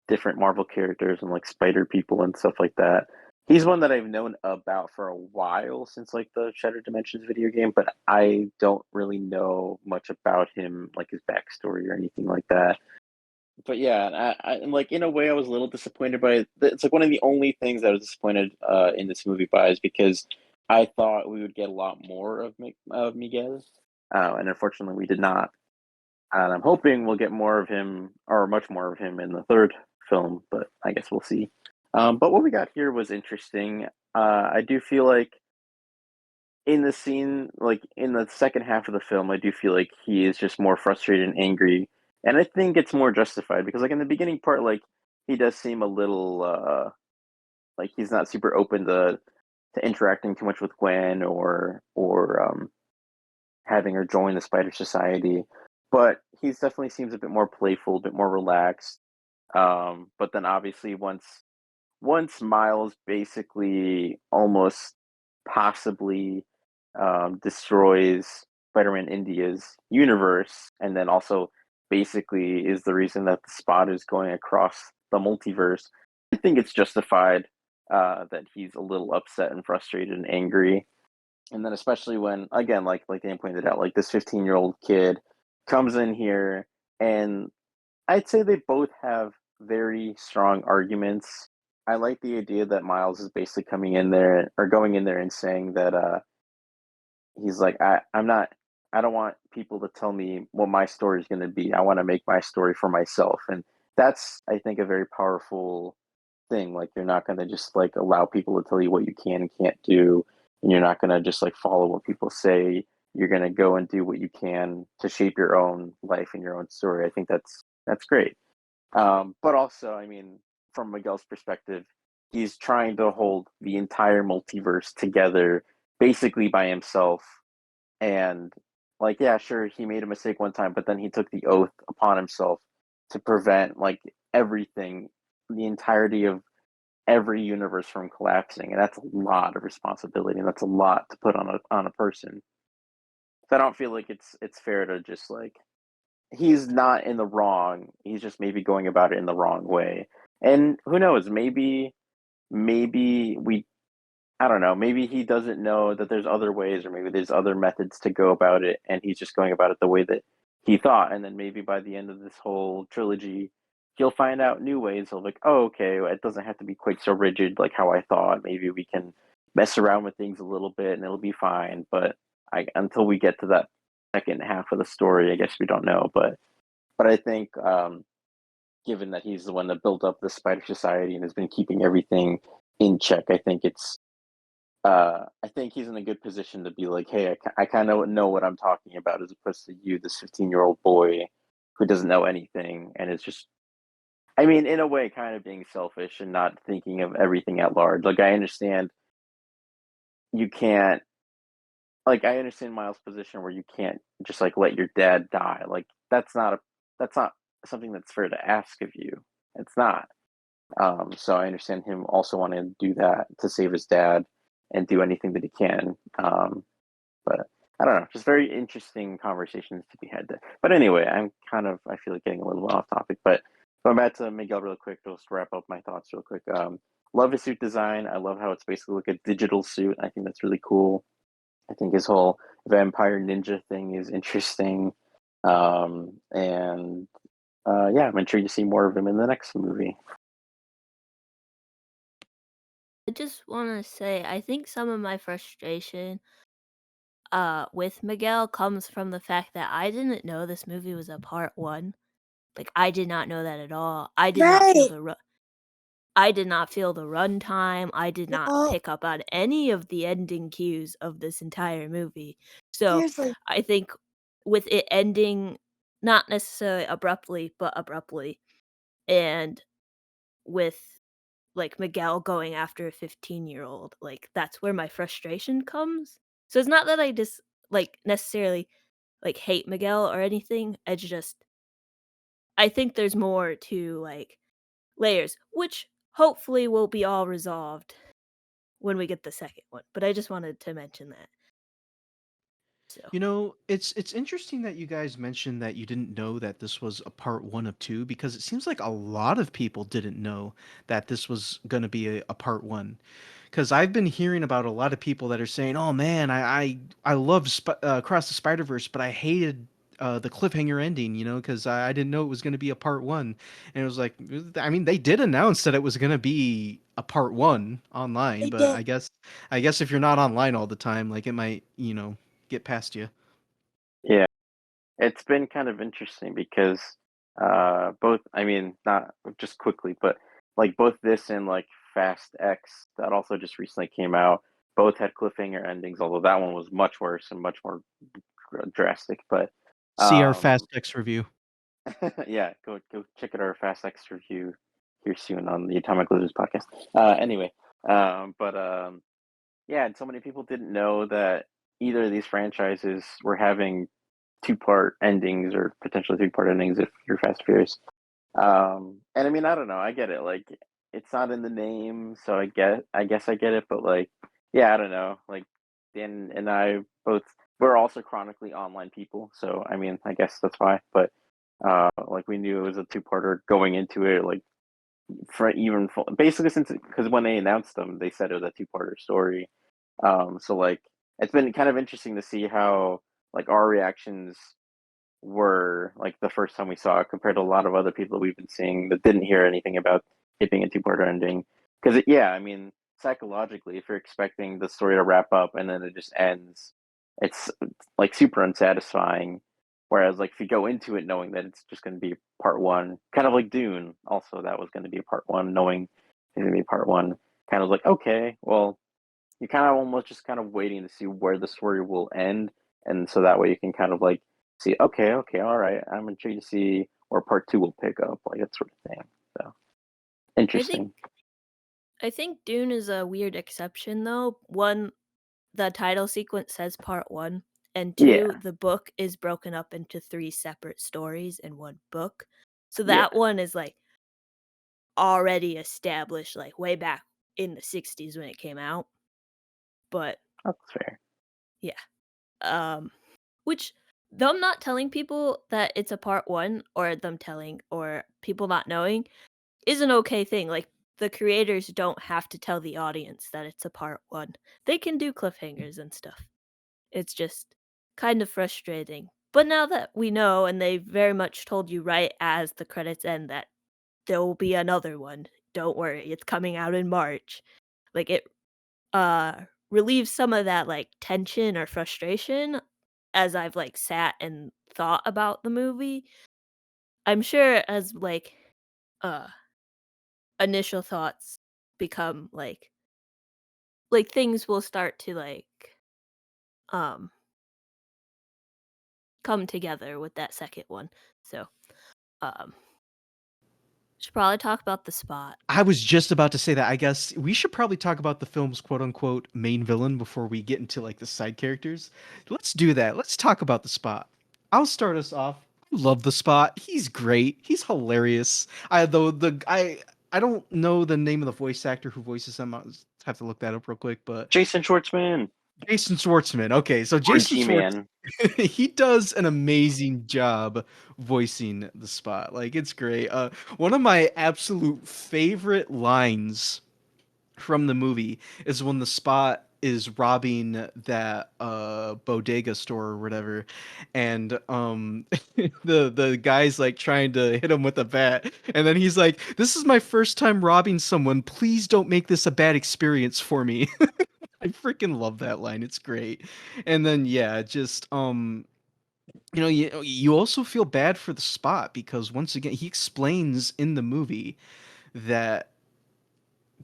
different Marvel characters and like spider people and stuff like that. He's one that I've known about for a while since like the Shattered Dimensions video game, but I don't really know much about him, like his backstory or anything like that. But yeah, and like in a way, I was a little disappointed by it. It's like one of the only things I was disappointed in this movie by is because I thought we would get a lot more of Miguel, and unfortunately, we did not. And I'm hoping we'll get more of him, or much more of him, in the third film, but I guess we'll see. But what we got here was interesting. I do feel like in the scene, like in the second half of the film, I do feel like he is just more frustrated and angry, and I think it's more justified because, like in the beginning part, like he does seem a little like he's not super open to interacting too much with Gwen or having her join the Spider Society. But he definitely seems a bit more playful, a bit more relaxed. But then obviously once Miles basically almost possibly destroys Spider-Man India's universe, and then also basically is the reason that the Spot is going across the multiverse, I think it's justified that he's a little upset and frustrated and angry. And then especially when, again, like Dan pointed out, like this 15-year-old kid comes in here, and I'd say they both have very strong arguments. I like the idea that Miles is basically coming in there or going in there and saying that he's like, I don't want people to tell me what my story is going to be. I want to make my story for myself. And that's, I think, a very powerful thing. Like, you're not going to just like allow people to tell you what you can and can't do. And you're not going to just like follow what people say. You're going to go and do what you can to shape your own life and your own story. I think that's great. But also, I mean, from Miguel's perspective, he's trying to hold the entire multiverse together basically by himself. And, like, yeah, sure, he made a mistake one time, but then he took the oath upon himself to prevent, like, everything, the entirety of every universe from collapsing. And that's a lot of responsibility, and that's a lot to put on a person. So I don't feel like it's fair to just like he's not in the wrong. He's just maybe going about it in the wrong way. And who knows? Maybe we. I don't know. Maybe he doesn't know that there's other ways, or maybe there's other methods to go about it, and he's just going about it the way that he thought. And then maybe by the end of this whole trilogy, he'll find out new ways. He'll like, oh, okay, it doesn't have to be quite so rigid like how I thought. Maybe we can mess around with things a little bit, and it'll be fine. But until we get to that second half of the story, I guess we don't know. But I think, given that he's the one that built up the Spider Society and has been keeping everything in check, I think he's in a good position to be like, hey, I kind of know what I'm talking about, as opposed to you, this 15-year-old boy who doesn't know anything and is just I mean, in a way, kind of being selfish and not thinking of everything at large. Like, I understand you can't. Like, I understand Miles' position where you can't just like let your dad die. Like, that's not something that's fair to ask of you. It's not. So I understand him also wanting to do that to save his dad and do anything that he can. But I don't know, just very interesting conversations to be had there. But anyway, I feel like getting a little off topic. But going back to Miguel real quick, just to wrap up my thoughts real quick. Love his suit design. I love how it's basically like a digital suit. I think that's really cool. I think his whole vampire ninja thing is interesting. And yeah, I'm intrigued to see more of him in the next movie. I just want to say, I think some of my frustration with Miguel comes from the fact that I didn't know this movie was a part 1. Like, I did not know that at all. Right. I did not feel the runtime. I did not No, pick up on any of the ending cues of this entire movie. So, seriously. I think with it ending not necessarily abruptly, but abruptly, and with like Miguel going after a 15-year-old, like that's where my frustration comes. So it's not that I just like necessarily like hate Miguel or anything. It's just I think there's more to like layers, which hopefully will be all resolved when we get the second one. But I just wanted to mention that. So You know, it's interesting that you guys mentioned that you didn't know that this was a part one of two because it seems like a lot of people didn't know that this was going to be a part one. Because I've been hearing about a lot of people that are saying, "Oh man, I love Across the Spider Verse, but I hated the cliffhanger ending, you know, because I didn't know it was going to be a part one." And it was like, I mean, they did announce that it was going to be a part one online, They but did. I guess if you're not online all the time, like it might, you know, get past you. Yeah. It's been kind of interesting because both, I mean, not just quickly, but like both this and like Fast X that also just recently came out, both had cliffhanger endings, although that one was much worse and much more drastic. But See our Fast um, X review. yeah, go check out our Fast X review here soon on the Atomic Losers podcast. Anyway, but yeah, and so many people didn't know that either of these franchises were having two-part endings or potentially three-part endings if you're Fast and Furious. And I mean, I don't know. I get it. Like, it's not in the name, so I guess I get it. But like, yeah, I don't know. Like, Dan and I both we're also chronically online people, so I mean, I guess that's why. But like, we knew it was a two-parter going into it. Like, basically since because when they announced them, they said it was a two-parter story. So like, it's been kind of interesting to see how like our reactions were like the first time we saw it compared to a lot of other people that we've been seeing that didn't hear anything about it being a two-part ending. Because yeah, I mean, psychologically, if you're expecting the story to wrap up and then it just ends, it's like super unsatisfying. Whereas like if you go into it knowing that it's just going to be part one, kind of like Dune, also that was going to be a part one, knowing it's going to be part one, kind of like okay, well, you're kind of almost just kind of waiting to see where the story will end, and so that way you can kind of like see, okay, all right, I'm intrigued to see where part two will pick up, like that sort of thing. So I think interesting. I think Dune is a weird exception though. One, the title sequence says part 1, and 2, Yeah, the book is broken up into 3 separate stories in one book. So yeah, that one is like already established like way back in the 60s when it came out. But that's fair. yeah. Um which them not telling people that it's a part 1 or them telling or people not knowing is an okay thing. Like the creators don't have to tell the audience that it's a part 1. They can do cliffhangers and stuff. It's just kind of frustrating. But now that we know and they very much told you right as the credits end that there will be another one. Don't worry, it's coming out in March. Like it relieves some of that like tension or frustration as I've like sat and thought about the movie. I'm sure as like uh initial thoughts become like things will start to like um come together with that second one. So um Should probably talk about the Spot. I was just about to say that. I guess we should probably talk about the film's quote unquote main villain before we get into like the side characters. Let's do that. Let's talk about the Spot. I'll start us off. I love the Spot. He's great. He's hilarious. I don't know the name of the voice actor who voices him. I'll just have to look that up real quick. But Jason Schwartzman Jason Schwartzman. Okay, so or Jason Schwartzman. G-Man. He does an amazing job voicing the Spot. Like it's great. One of my absolute favorite lines from the movie is when the Spot is robbing that bodega store or whatever, and the guy's like trying to hit him with a bat, and then he's like, "This is my first time robbing someone. Please don't make this a bad experience for me." I freaking love that line. It's great. And then yeah, just you also feel bad for the Spot because once again he explains in the movie that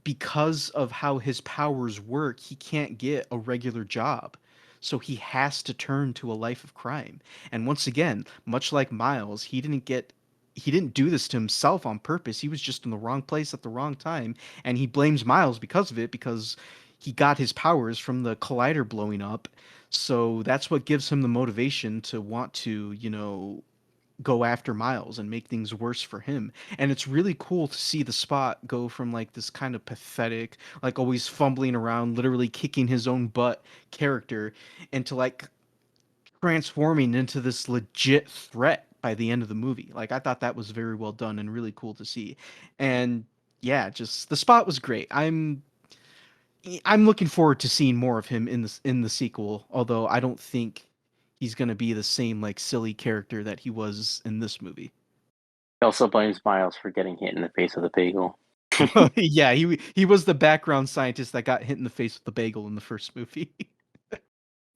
because of how his powers work, he can't get a regular job. So he has to turn to a life of crime. And once again, much like Miles, he didn't do this to himself on purpose. He was just in the wrong place at the wrong time, and he blames Miles because of it because he got his powers from the collider blowing up. So that's what gives him the motivation to want to, go after Miles and make things worse for him. And it's really cool to see the Spot go from like this kind of pathetic, like always fumbling around, literally kicking his own butt character into like transforming into this legit threat by the end of the movie. Like I thought that was very well done and really cool to see. And yeah, just the Spot was great. I'm looking forward to seeing more of him in the sequel, although I don't think he's gonna be the same like silly character that he was in this movie. He also blames Miles for getting hit in the face with a bagel. Yeah, he was the background scientist that got hit in the face with the bagel in the first movie.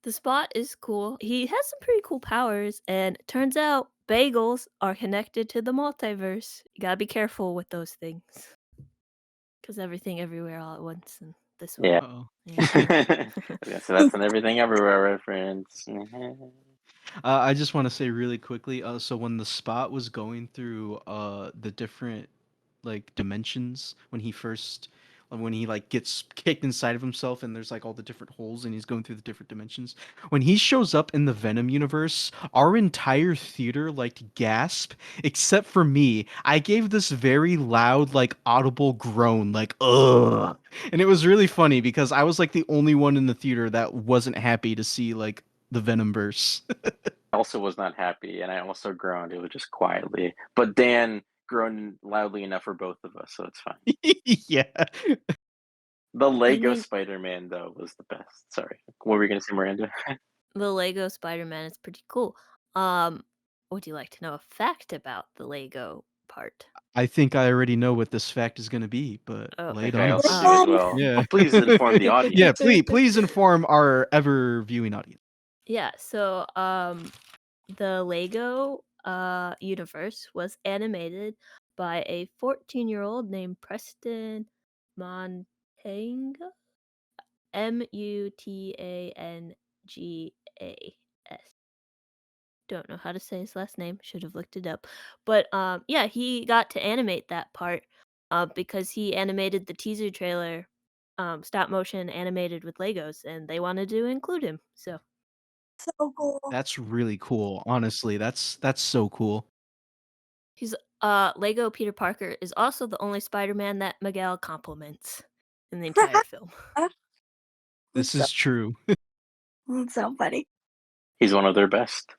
The Spot is cool. He has some pretty cool powers, and it turns out bagels are connected to the multiverse. You gotta be careful with those things. Because everything everywhere all at once in this one. Yeah. Oh. Yeah. Yeah, so that's an Everything Everywhere reference. I just want to say really quickly. So when the Spot was going through the different like dimensions when he like gets kicked inside of himself and there's like all the different holes and he's going through the different dimensions, when he shows up in the Venom universe, our entire theater like gasp except for me. I gave this very loud like audible groan like ugh, and it was really funny because I was like the only one in the theater that wasn't happy to see like the Venomverse. I also was not happy, and I also groaned. It was just quietly. But Dan groaned loudly enough for both of us, so it's fine. Yeah. The Lego mean- Spider-Man, though, was the best. Sorry. What were you going to say, Myranda? The Lego Spider-Man is pretty cool. Would you like to know a fact about the Lego part? I think I already know what this fact is going to be, but Oh. lay it I on also us. do as well. Yeah. But please inform the audience. Yeah, please inform our ever viewing audience. Yeah, so the Lego universe was animated by a 14-year-old named Preston Montanga. Mutangas. Don't know how to say his last name. Should have looked it up. But yeah, he got to animate that part because he animated the teaser trailer, stop motion animated with Legos, and they wanted to include him. So So cool. That's really cool. Honestly, that's so cool. he's Lego Peter Parker is also the only Spider-Man that Miguel compliments in the entire film. This is true. That's so funny. He's one of their best.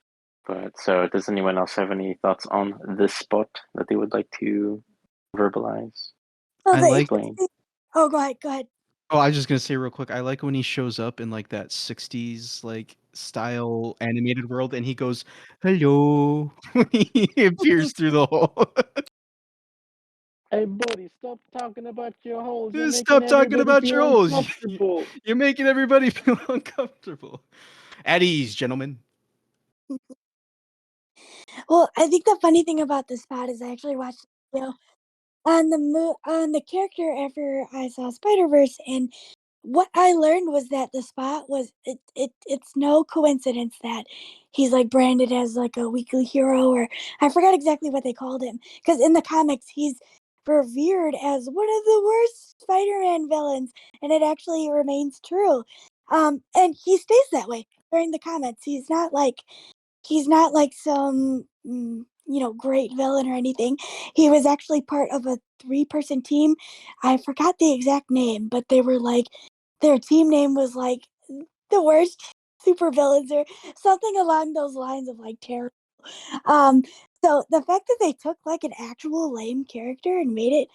But so, does anyone else have any thoughts on this Spot that they would like to verbalize? Oh, I like- Oh, go ahead. Oh, I was just gonna say real quick. I like when he shows up in like that '60s like style animated world, and he goes, "Hello," when he appears through the hole. Hey, buddy, stop talking about your holes. Stop talking about your holes. You're making everybody feel uncomfortable. At ease, gentlemen. Well, I think the funny thing about the Spot is I actually watched the video on the character after I saw Spider-Verse, and what I learned was that the Spot was it's no coincidence that he's like branded as like a weekly hero, or I forgot exactly what they called him, because in the comics he's revered as one of the worst Spider-Man villains, and it actually remains true. And he stays that way during the comments. He's not like some great villain or anything. He was actually part of a 3-person team. I forgot the exact name, but they were like their team name was like the worst super villains or something along those lines of like terror. Um, so the fact that they took like an actual lame character and made it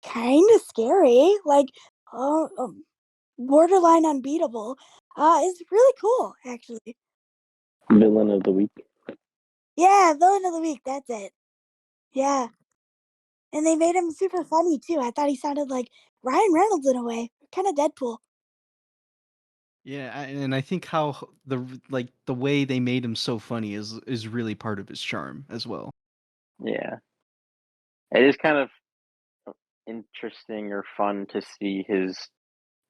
kind of scary, like uh, um, borderline unbeatable, is really cool actually. Villain of the week. Yeah, villain of the week. That's it. Yeah, and they made him super funny too. I thought he sounded like Ryan Reynolds in a way, kind of Deadpool. Yeah, and I think how the way they made him so funny is really part of his charm as well. Yeah, it is kind of interesting or fun to see his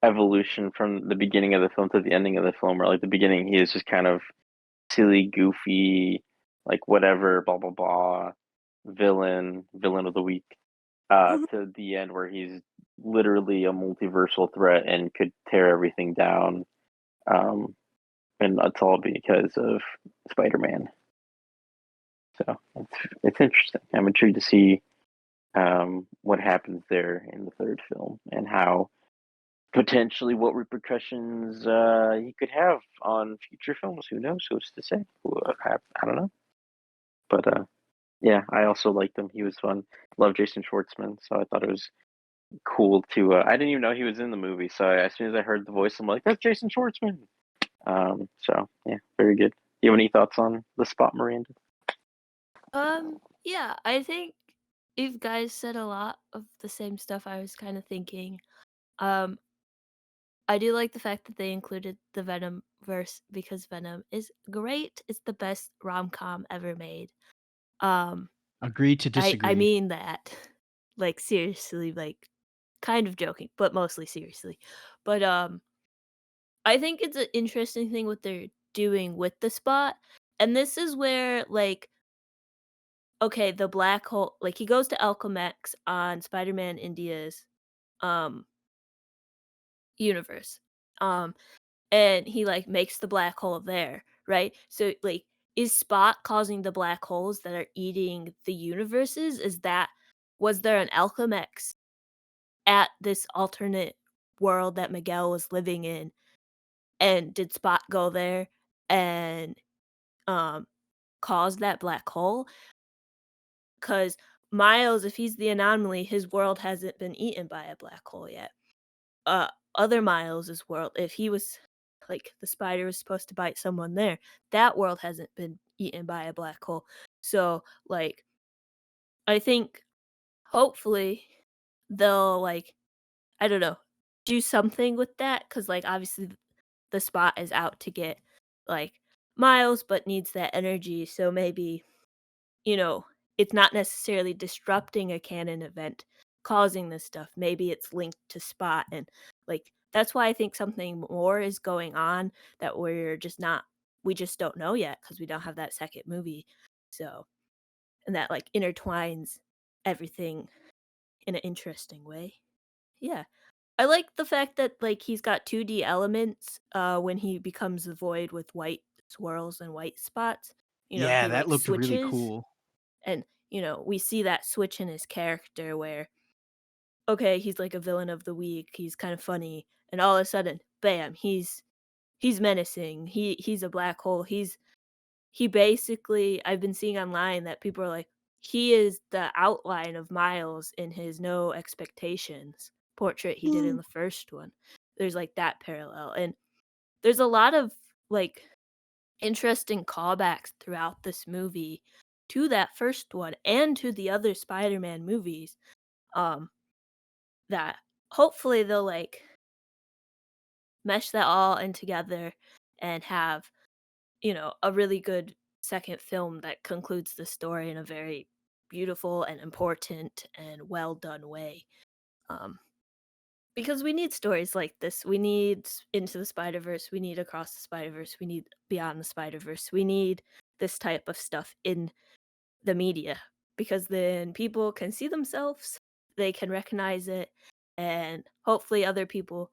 evolution from the beginning of the film to the ending of the film. Where like the beginning, he is just kind of silly, goofy, like whatever, blah blah blah, villain of the week. Mhm. To the end where he's literally a multiversal threat and could tear everything down. Um, and it's all because of Spider-Man. So it's interesting. I'm intrigued to see what happens there in the third film and how potentially what repercussions he could have on future films. Who knows? Who's to say? I don't know. But yeah, I also liked him. He was fun. Love Jason Schwartzman, so I thought it was cool to. I didn't even know he was in the movie, so as soon as I heard the voice, I'm like, "That's Jason Schwartzman." So yeah, very good. You have any thoughts on the spot, Miranda? Yeah, I think you guys said a lot of the same stuff I was kind of thinking. Um, I do like the fact that they included the Venom verse because Venom is great. It's the best rom-com ever made. Um, Agree to I disagree. mean that. Like seriously, like kind of joking, but mostly seriously. But I think it's an interesting thing what they're doing with the spot. And this is where like okay, the black hole like he goes to Alchemax on Spider-Man India's um universe. Um and he like makes the black hole there, right? So like is Spot causing the black holes that are eating the universes? Is that was there an Alchemax at this alternate world that Miguel was living in? And did Spot go there and um cause that black hole? Cuz Miles, if he's the anomaly, his world hasn't been eaten by a black hole yet. uh Other Miles's world, if he was like the spider was supposed to bite someone there, that world hasn't been eaten by a black hole. So like I think hopefully they'll like I don't know, do something with that cuz like obviously the spot is out to get like Miles but needs that energy, so maybe you know, it's not necessarily disrupting a canon event causing this stuff. Maybe it's linked to Spot and like that's why I think something more is going on that we just don't know yet because we don't have that second movie. So, and that like intertwines everything in an interesting way. Yeah. I like the fact that like he's got 2D elements when he becomes the void with white swirls and white spots. You know, Yeah, he that like looked really switches cool. and, we see that switch in his character where, okay, he's like a villain of the week, he's kind of funny, and all of a sudden, bam, he's menacing. He's a black hole. He basically I've been seeing online that people are like, he is the outline of Miles in his No Expectations portrait he did in Mm. the first one. There's like that parallel. And there's a lot of like interesting callbacks throughout this movie to that first one and to the other Spider-Man movies, um, that hopefully they'll, like, mesh that all in together and have, a really good second film that concludes the story in a very beautiful and important and well done way, um, because we need stories like this. We need Into the Spider-Verse, we need Across the Spider-Verse, we need Beyond the Spider-Verse, we need this type of stuff in the media because then people can see themselves they can recognize it, and hopefully other people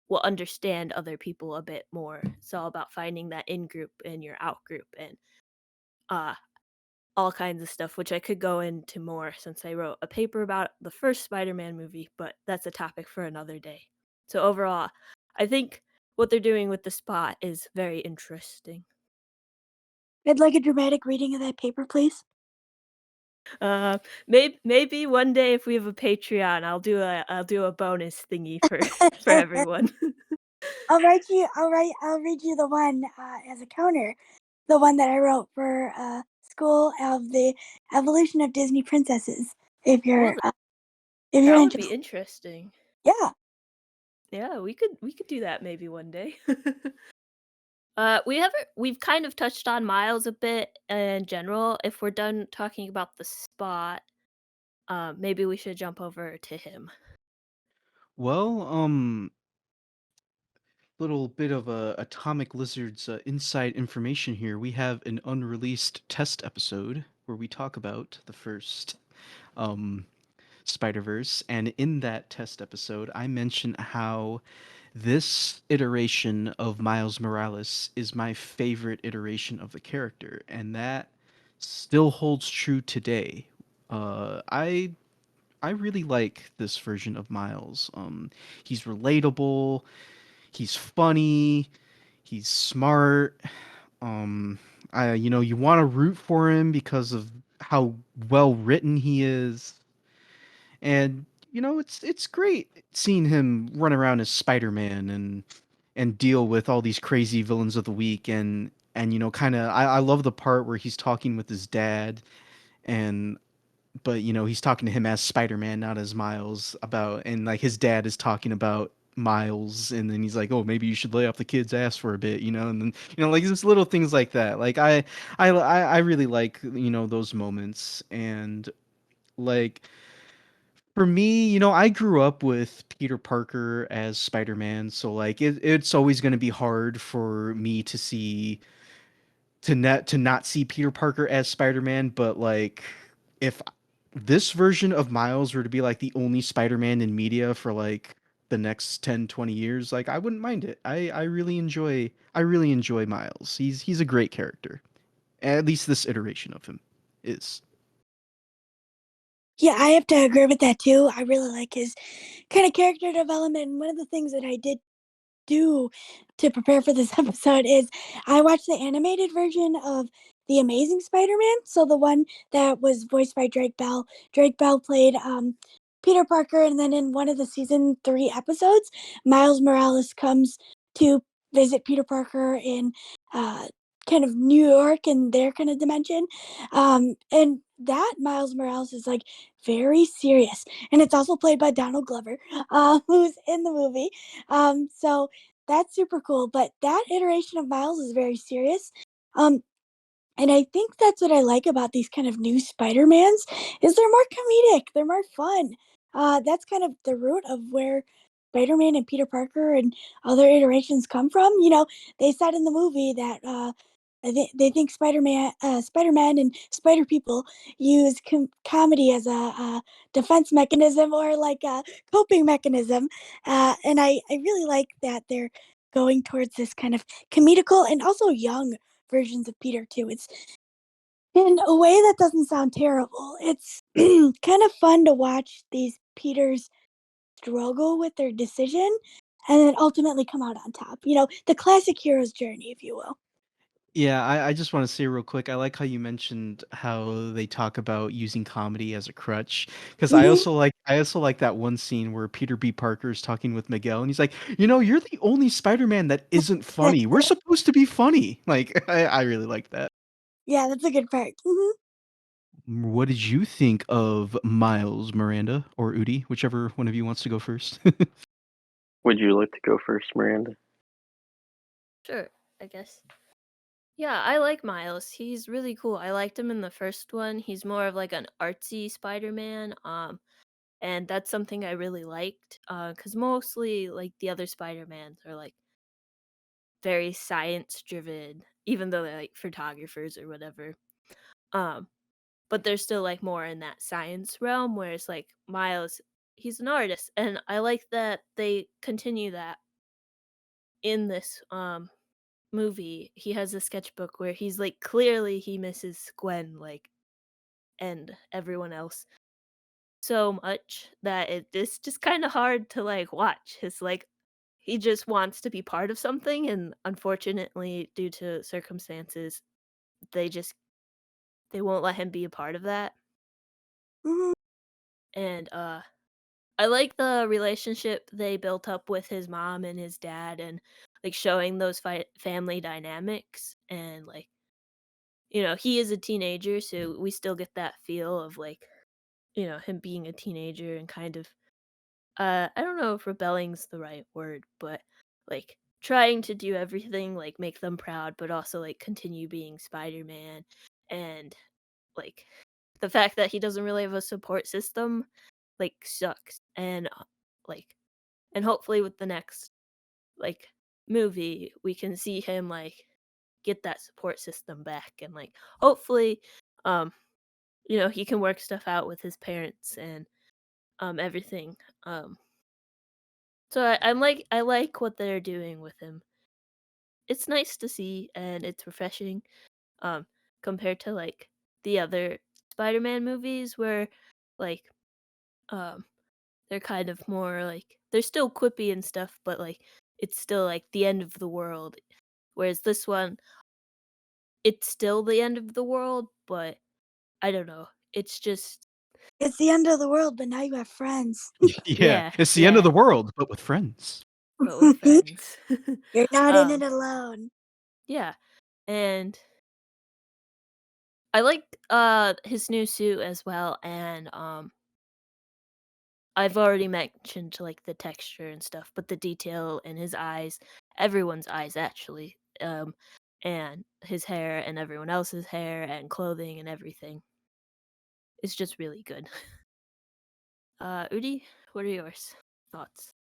will understand other people a bit more. It's all about finding that in group and your out group and uh all kinds of stuff, which I could go into more since I wrote a paper about the first Spider-Man movie, but that's a topic for another day. So overall, I think what they're doing with the spot is very interesting. I'd like a dramatic reading of that paper, please. Maybe one day if we have a Patreon, I'll do a bonus thingy for for everyone. I'll read you the one as a counter. The one that I wrote for School of the Evolution of Disney Princesses. If Oh, you're if you're that would be interested. interesting. Yeah. Yeah, we could do that maybe one day. We've kind of touched on Miles a bit in general. If we're done talking about the spot, maybe we should jump over to him. Well, little bit of Atomic Lizard's inside information here. We have an unreleased test episode where we talk about the first um, Spider Verse, and in that test episode, I mention how this iteration of Miles Morales is my favorite iteration of the character, and that still holds true today. I really like this version of Miles. He's relatable. He's funny. He's smart. Um, you want to root for him because of how well written he is, and it's great seeing him run around as Spider-Man and deal with all these crazy villains of the week and kind of I love the part where he's talking with his dad and but he's talking to him as Spider-Man, not as Miles about and like his dad is talking about Miles and then he's like, "Oh, maybe you should lay off the kid's ass for a bit," and then like just little things like that. Like I really like, those moments and like for me, I grew up with Peter Parker as Spider-Man, so like it's always going to be hard for me to not see Peter Parker as Spider-Man, but like if this version of Miles were to be like the only Spider-Man in media for like the next 10, 20 years, like I wouldn't mind it. I really enjoy Miles. He's a great character. At least this iteration of him is. Yeah, I have to agree with that too. I really like his kind of character development. And one of the things that I did do to prepare for this episode is I watched the animated version of The Amazing Spider-Man. So the one that was voiced by Drake Bell. Drake Bell played Peter Parker, and then in one of the season 3 episodes, Miles Morales comes to visit Peter Parker in uh, kind of New York and their kind of dimension. And that Miles Morales is like very serious. And it's also played by Donald Glover, who's in the movie. So that's super cool. But that iteration of Miles is very serious. Um, and I think that's what I like about these kind of new Spider-Mans is they're more comedic, they're more fun. That's kind of the root of where Spider-Man and Peter Parker and other iterations come from. They said in the movie that they think Spider-Man and Spider People use comedy as a defense mechanism or like a coping mechanism, and I really like that they're going towards this kind of comedical and also young versions of Peter too. It's in a way that doesn't sound terrible. It's kind of fun to watch these Peters struggle with their decision and then ultimately come out on top. The classic hero's journey, if you will. Yeah, I just want to say real quick, I like how you mentioned how they talk about using comedy as a crutch. Because I Mhm. also like that one scene where Peter B. Parker is talking with Miguel and he's like, you're the only Spider-Man that isn't funny. We're supposed to be funny. Like I really like that. Yeah, that's a good part. What did you think of Miles, Miranda, or Udi, whichever one of you wants to go first? Would you like to go first, Miranda? Sure, I guess. Yeah, I like Miles. He's really cool. I liked him in the first one. He's more of like an artsy Spider-Man. And that's something I really liked. Cause mostly like the other Spider-Mans are like very science driven, even though they're like photographers or whatever. Um, but they're still like more in that science realm, whereas like Miles he's an artist, and I like that they continue that in this movie. He has a sketchbook where he's like clearly he misses Gwen like and everyone else so much that it's just kind of hard to like watch. It's like he just wants to be part of something, and unfortunately due to circumstances they just they won't let him be a part of that. Mhm. And I like the relationship they built up with his mom and his dad, and like showing those family dynamics. And like, he is a teenager, so we still get that feel of like, him being a teenager and kind of I don't know if rebelling's the right word, but like trying to do everything like make them proud, but also like continue being Spider-Man. And like the fact that he doesn't really have a support system like sucks. And like and hopefully with the next like movie we can see him like get that support system back, and like hopefully um he can work stuff out with his parents and everything. So I like what they're doing with him. It's nice to see and it's refreshing um compared to like the other Spider-Man movies where like um they're kind of more like they're still quippy and stuff, but like it's still like the end of the world. Whereas this one, it's still the end of the world, but I don't know. It's just It's the end of the world, but now you have friends. Yeah, yeah, it's the end of yeah, the world, but with friends. but with friends. You're not in it um, alone. yeah, and I like his new suit as well, and I've already mentioned like the texture and stuff, but the detail in his eyes, everyone's eyes actually, and his hair and everyone else's hair and clothing and everything is just really good. Udi, what are yours thoughts?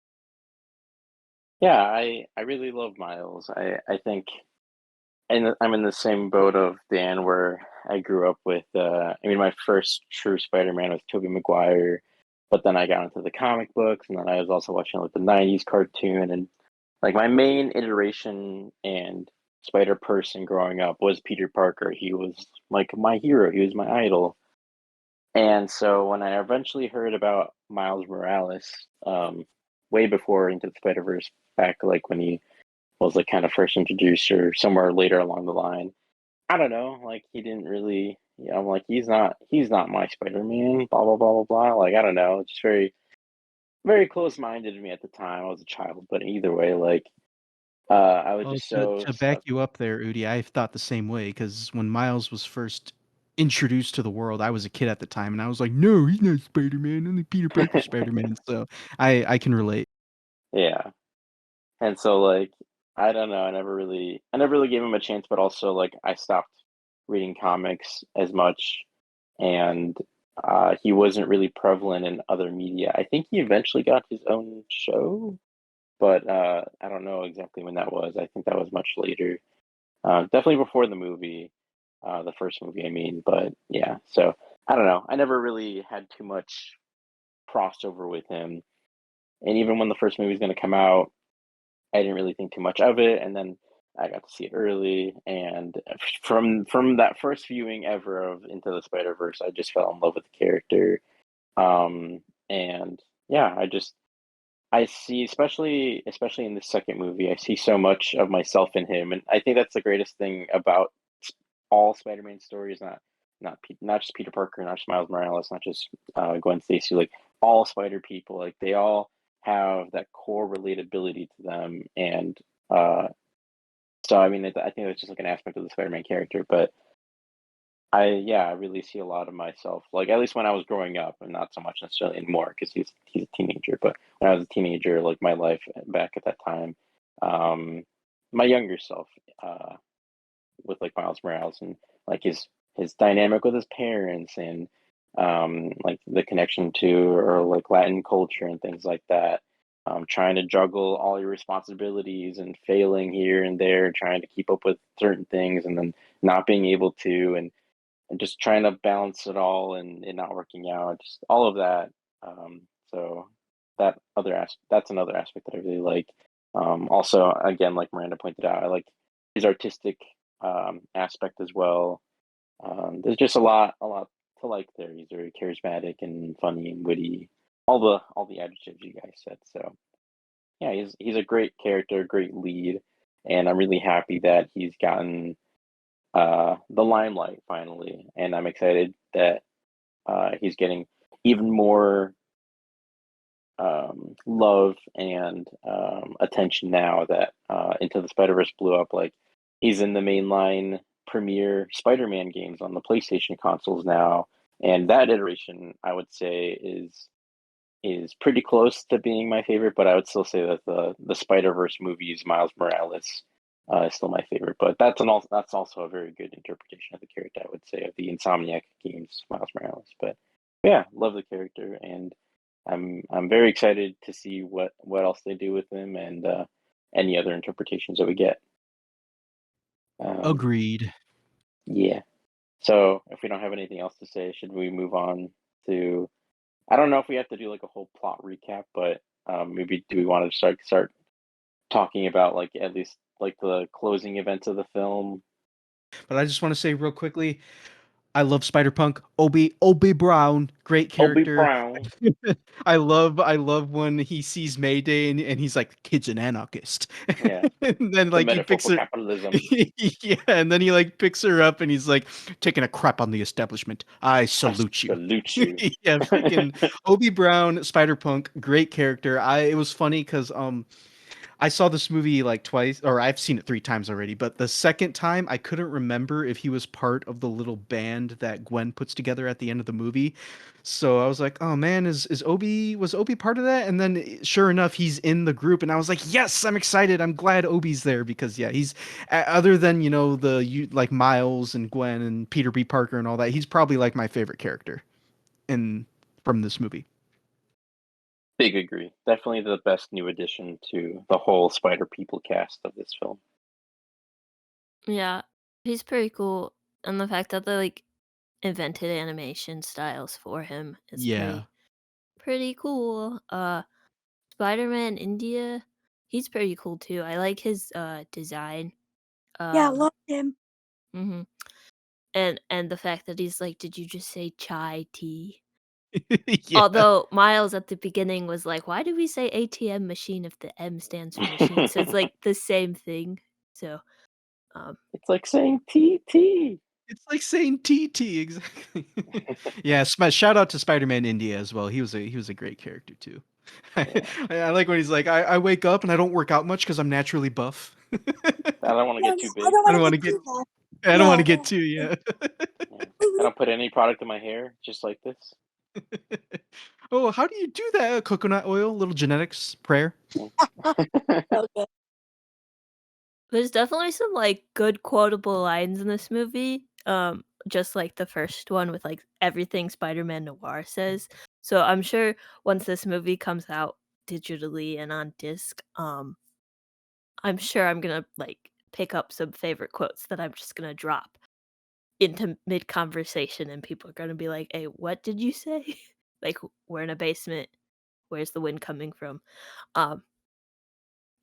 Yeah, I really love Miles. I think, and I'm in the same boat of Dan, where I grew up with. I mean, my first true Spider-Man was Tobey Maguire, but then I got into the comic books, and then I was also watching like the '90s cartoon, and like my main iteration and Spider Person growing up was Peter Parker. He was like my hero. He was my idol. And so when I eventually heard about Miles Morales, way before Into the Spider Verse, back like when he was like kind of first introduced or somewhere later along the line, I don't know, like he didn't really. Yeah, I'm like he's not my Spider Man. Blah blah blah blah blah. Like I don't know, it's just very close minded to me at the time. I was a child, but either way, like I was Well, just to so to back you up there, Udi, I thought the same way because when Miles was first introduced to the world, I was a kid at the time, and I was like, "No, he's not Spider-Man. Only Peter Parker Spider-Man." So I can relate. yeah. And so like I don't know, I never really gave him a chance, but also like I stopped reading comics as much, and he wasn't really prevalent in other media. I think he eventually got his own show, but I don't know exactly when that was. I think that was much later. Definitely before the movie, the first movie, I mean. But yeah, so I don't know. I never really had too much crossover with him, and even when the first movie was going to come out, I didn't really think too much of it, and then I got to see it early, and from that first viewing ever of Into the Spider Verse, I just fell in love with the character. And yeah, I see, especially in the second movie, I see so much of myself in him, and I think that's the greatest thing about all Spider-Man stories. Not just Peter Parker, not just Miles Morales, not just Gwen Stacy. Like all Spider people, like they all have that core relatability to them, and uh, so I mean, I think it's just like an aspect of the Spider-Man character, but I really see a lot of myself, like at least when I was growing up, and not so much necessarily anymore because he's a teenager. But when I was a teenager, like my life back at that time, um, my younger self, uh, with like Miles Morales and like his dynamic with his parents and like the connection to or like Latin culture and things like that. Trying to juggle all your responsibilities and failing here and there, trying to keep up with certain things and then not being able to, and just trying to balance it all and it not working out, just all of that. So that's another aspect that I really like. Also, again, like Miranda pointed out, I like his artistic aspect as well. There's just a lot to like there. He's very charismatic and funny and witty. All the adjectives you guys said. So yeah, he's a great character, great lead, and I'm really happy that he's gotten the limelight finally, and I'm excited that he's getting even more love and attention now that Into the Spider-Verse blew up. Like he's in the mainline premier Spider-Man games on the PlayStation consoles now, and that iteration I would say is pretty close to being my favorite. But I would still say that the Spider-Verse movies, Miles Morales, is still my favorite. But that's also a very good interpretation of the character, I would say, of the Insomniac games, Miles Morales. But yeah, love the character, and I'm very excited to see what else they do with him and any other interpretations that we get. Agreed. Yeah. So if we don't have anything else to say, should we move on to? I don't know if we have to do like a whole plot recap, but maybe do we want to start talking about like at least like the closing events of the film? But I just want to say real quickly, I love Spider-Punk. Obi Brown, great Obi character. Brown. I love when he sees Mayday and he's like, "Kid's an anarchist," Yeah. and then The like he metaphor picks for her, capitalism. yeah, and then he like picks her up and he's like, "Taking a crap on the establishment. I I salute you." salute you. Yeah, freaking Obi Brown, Spider-Punk, great character. It was funny because I saw this movie like twice, or I've seen it 3 times already. But the second time, I couldn't remember if he was part of the little band that Gwen puts together at the end of the movie. So I was like, "Oh man, is Obi part of that?" And then sure enough, he's in the group, and I was like, "Yes, I'm excited. I'm glad Obi's there because yeah, he's other than like Miles and Gwen and Peter B. Parker and all that, he's probably like my favorite character in from this movie." Big agree. Definitely the best new addition to the whole Spider People cast of this film. Yeah, he's pretty cool, and the fact that they like invented animation styles for him is Yeah. pretty cool. Spider-Man India, he's pretty cool too. I like his design. Yeah, Um, love him. mhm. And the fact that he's like, "Did you just say chai tea?" Yeah. Although Miles at the beginning was like, "Why do we say ATM machine if the M stands for machine?" So it's like the same thing. So, um, It's like saying TT. It's like saying TT, exactly. Yeah, shout out to Spider-Man India as well. He was a great character too. I, Yeah. I like when he's like, I wake up and I don't work out much because I'm naturally buff. I don't want to No, get no, too I big. don't I want don't to want get to get too bad. I don't want Yeah. to get too, yeah. Yeah. I don't put any product in my hair, just like this. Oh, how do you do that? Coconut oil, little genetics, prayer. So good. there's definitely some like good quotable lines in this movie. Just like the first one with like everything Spider-Man Noir says. So I'm sure once this movie comes out digitally and on disc, I'm sure I'm gonna like pick up some favorite quotes that I'm just gonna drop into mid conversation, and people are gonna be like, "Hey, what did you say?" Like, we're in a basement. Where's the wind coming from? Um,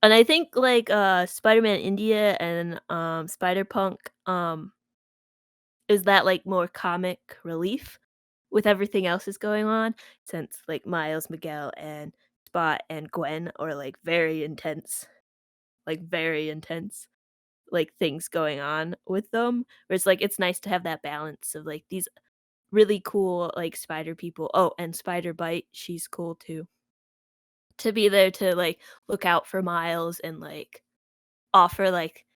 and I think like Spider-Man India and Spider-Punk is that like more comic relief with everything else is going on, since like Miles, Miguel, and Spot and Gwen are like very intense like things going on with them. Where it's like it's nice to have that balance of like these really cool like spider people. Oh, and Spider Bite, she's cool too. To be there to like look out for Miles and like offer like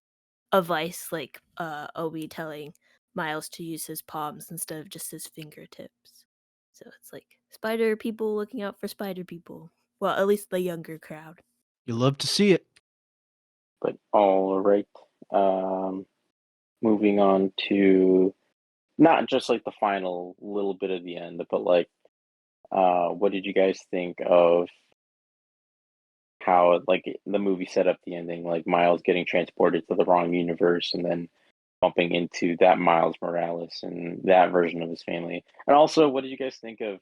advice, like Obi telling Miles to use his palms instead of just his fingertips. So it's like spider people looking out for spider people. Well, at least the younger crowd. You love to see it. But all right. Um, moving on to not just like the final little bit of the end, but like, what did you guys think of how like the movie set up the ending, like Miles getting transported to the wrong universe and then bumping into that Miles Morales and that version of his family? And also, what did you guys think of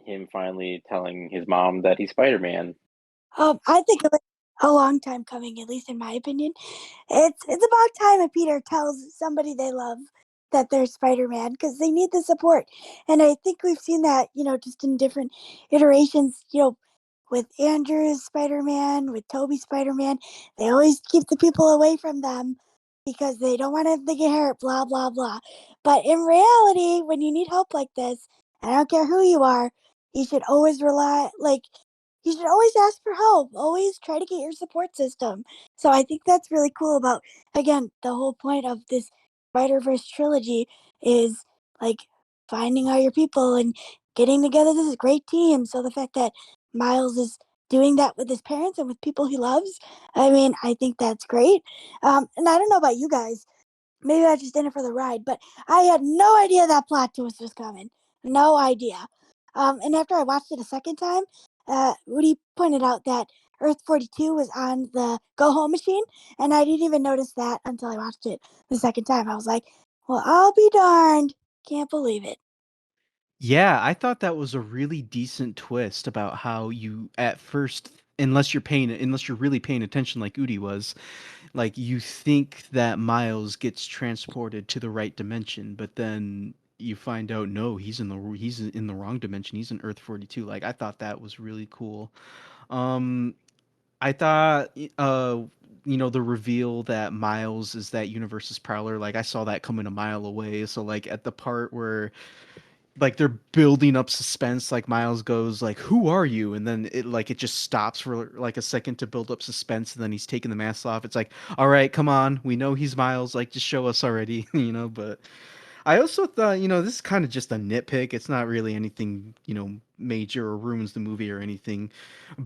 him finally telling his mom that he's Spider-Man. I think it was a long time coming, at least in my opinion. It's about time that Peter tells somebody they love that they're Spider-Man because they need the support. And I think we've seen that, just in different iterations, with Andrew's Spider-Man, with Toby's Spider-Man. They always keep the people away from them because they don't want to get hurt, blah, blah, blah. But in reality, when you need help like this, I don't care who you are, you should always you should always ask for help. Always try to get your support system. So I think that's really cool about, again, the whole point of this Spider-Verse trilogy is like finding all your people and getting together this great team. So the fact that Miles is doing that with his parents and with people he loves, I mean, I think that's great. And I don't know about you guys, maybe I just in it for the ride, but I had no idea that plot twist was coming. No idea. And after I watched it a second time, Rudy pointed out that Earth 42 was on the Go Home machine, and I didn't even notice that until I watched it the second time. I was like, well, I'll be darned. Can't believe it. Yeah, I thought that was a really decent twist about how you at first, unless you're really paying attention like Udi was, like you think that Miles gets transported to the right dimension, but then you find out no, he's in the wrong dimension. He's in Earth 42. Like I thought that was really cool. Um I thought the reveal that Miles is that universe's prowler, like I saw that coming a mile away. So like at the part where like they're building up suspense, like Miles goes like, "Who are you?" and then it just stops for like a second to build up suspense, and then he's taking the mask off. It's like, all right, come on, we know he's Miles, like just show us already. But I also thought, this is kind of just a nitpick. It's not really anything, major or ruins the movie or anything.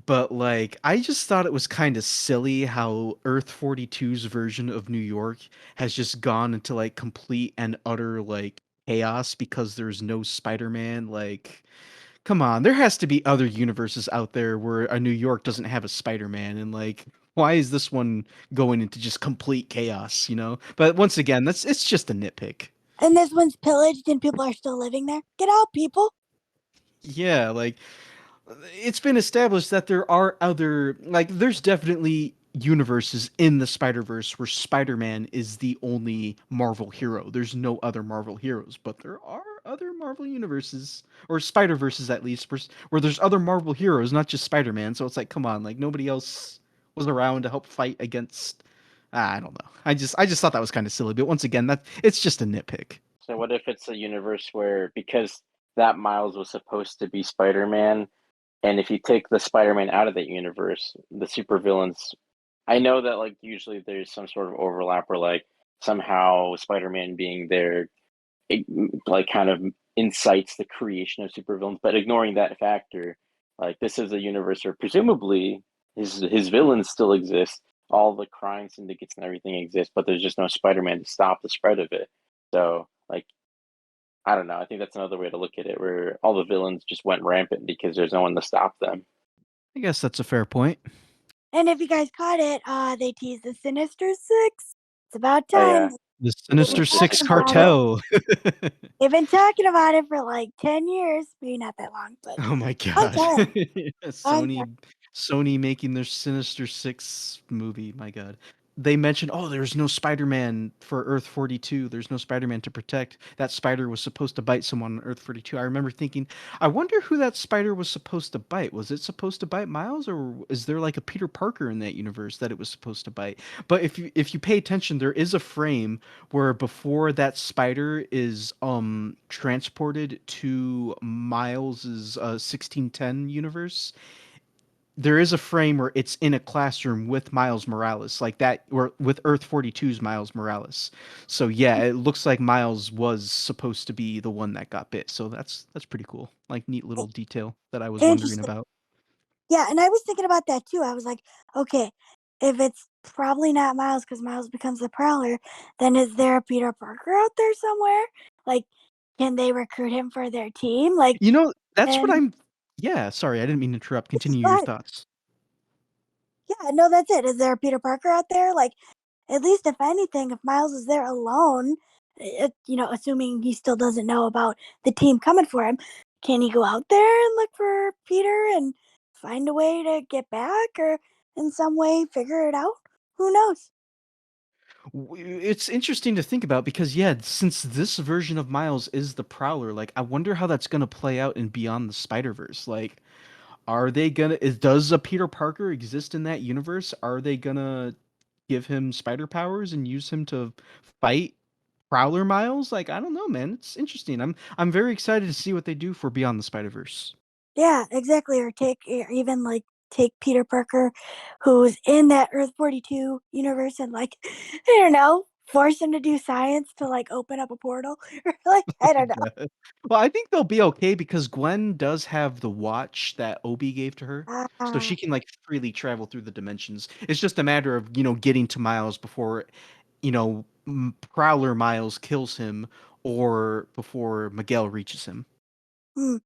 But like, I just thought it was kind of silly how Earth 42's version of New York has just gone into like complete and utter like chaos because there's no Spider-Man. Like, come on, there has to be other universes out there where a New York doesn't have a Spider-Man, and like, why is this one going into just complete chaos? But once again, it's just a nitpick. And this one's pillaged and people are still living there. Get out, people. Yeah, like it's been established that there are other like there's definitely universes in the Spider-Verse where Spider-Man is the only Marvel hero. There's no other Marvel heroes, but there are other Marvel universes or Spider-Verses at least where there's other Marvel heroes, not just Spider-Man. So it's like, come on, like nobody else was around to help fight against I don't know. I just thought that was kind of silly, but once again, that it's just a nitpick. So what if it's a universe where because that Miles was supposed to be Spider-Man, and if you take the Spider-Man out of that universe, the supervillains, I know that like usually there's some sort of overlap where like somehow Spider-Man being there, it, like kind of incites the creation of supervillains. But ignoring that factor, like this is a universe where presumably his villains still exist, all the crime syndicates and everything exist, but there's just no Spider-Man to stop the spread of it. So like I don't know. I think that's another way to look at it, where all the villains just went rampant because there's no one to stop them. I guess that's a fair point. And if you guys caught it, they teased the Sinister Six. It's about Oh time. yeah, The the Sinister Sinister Six Six About it. cartel. cartel. They've been talking about it for like 10 years. Maybe not that long, but Oh my long god. time. Long time. Sony making their Sinister 6 movie, my god. They mentioned, "Oh, there's no Spider-Man for Earth 42. There's no Spider-Man to protect. That spider was supposed to bite someone on Earth 42." I remember thinking, I wonder who that spider was supposed to bite. Was it supposed to bite Miles, or is there like a Peter Parker in that universe that it was supposed to bite? But if you pay attention, there is a frame where before that spider is transported to Miles's 1610 universe, there is a frame where it's in a classroom with Miles Morales, like that, or with Earth 42's Miles Morales. So yeah, it looks like Miles was supposed to be the one that got bit. So that's pretty cool. Like neat little detail that I was wondering Interesting. about. Yeah, and I was thinking about that too. I was like, okay, if it's probably not Miles because Miles becomes the Prowler, then is there a Peter Parker out there somewhere? Like, can they recruit him for their team? Like, That's what and I'm. Yeah, sorry, I didn't mean to interrupt. this is Continue your fun. thoughts. Yeah, no, that's it. Is there a Peter Parker out there? Like, at least if anything, if Miles is there alone, assuming he still doesn't know about the team coming for him, can he go out there and look for Peter and find a way to get back or in some way figure it out? Who knows? It's interesting to think about because yeah, since this version of Miles is the Prowler, like I wonder how that's gonna play out in Beyond the Spider-Verse. Like, are they gonna? Does a Peter Parker exist in that universe? Are they gonna give him spider powers and use him to fight Prowler Miles? Like, I don't know, man. It's interesting. I'm very excited to see what they do for Beyond the Spider-Verse. Yeah, exactly. Or even like take Peter Parker, who's in that Earth 42 universe, and like, I don't know, force him to do science to like open up a portal. Or like, I don't know. Yeah. Well, I think they'll be okay because Gwen does have the watch that Obi gave to her. So Uh, she can like freely travel through the dimensions. It's just a matter of, getting to Miles before, Prowler Miles kills him or before Miguel reaches him. hmm,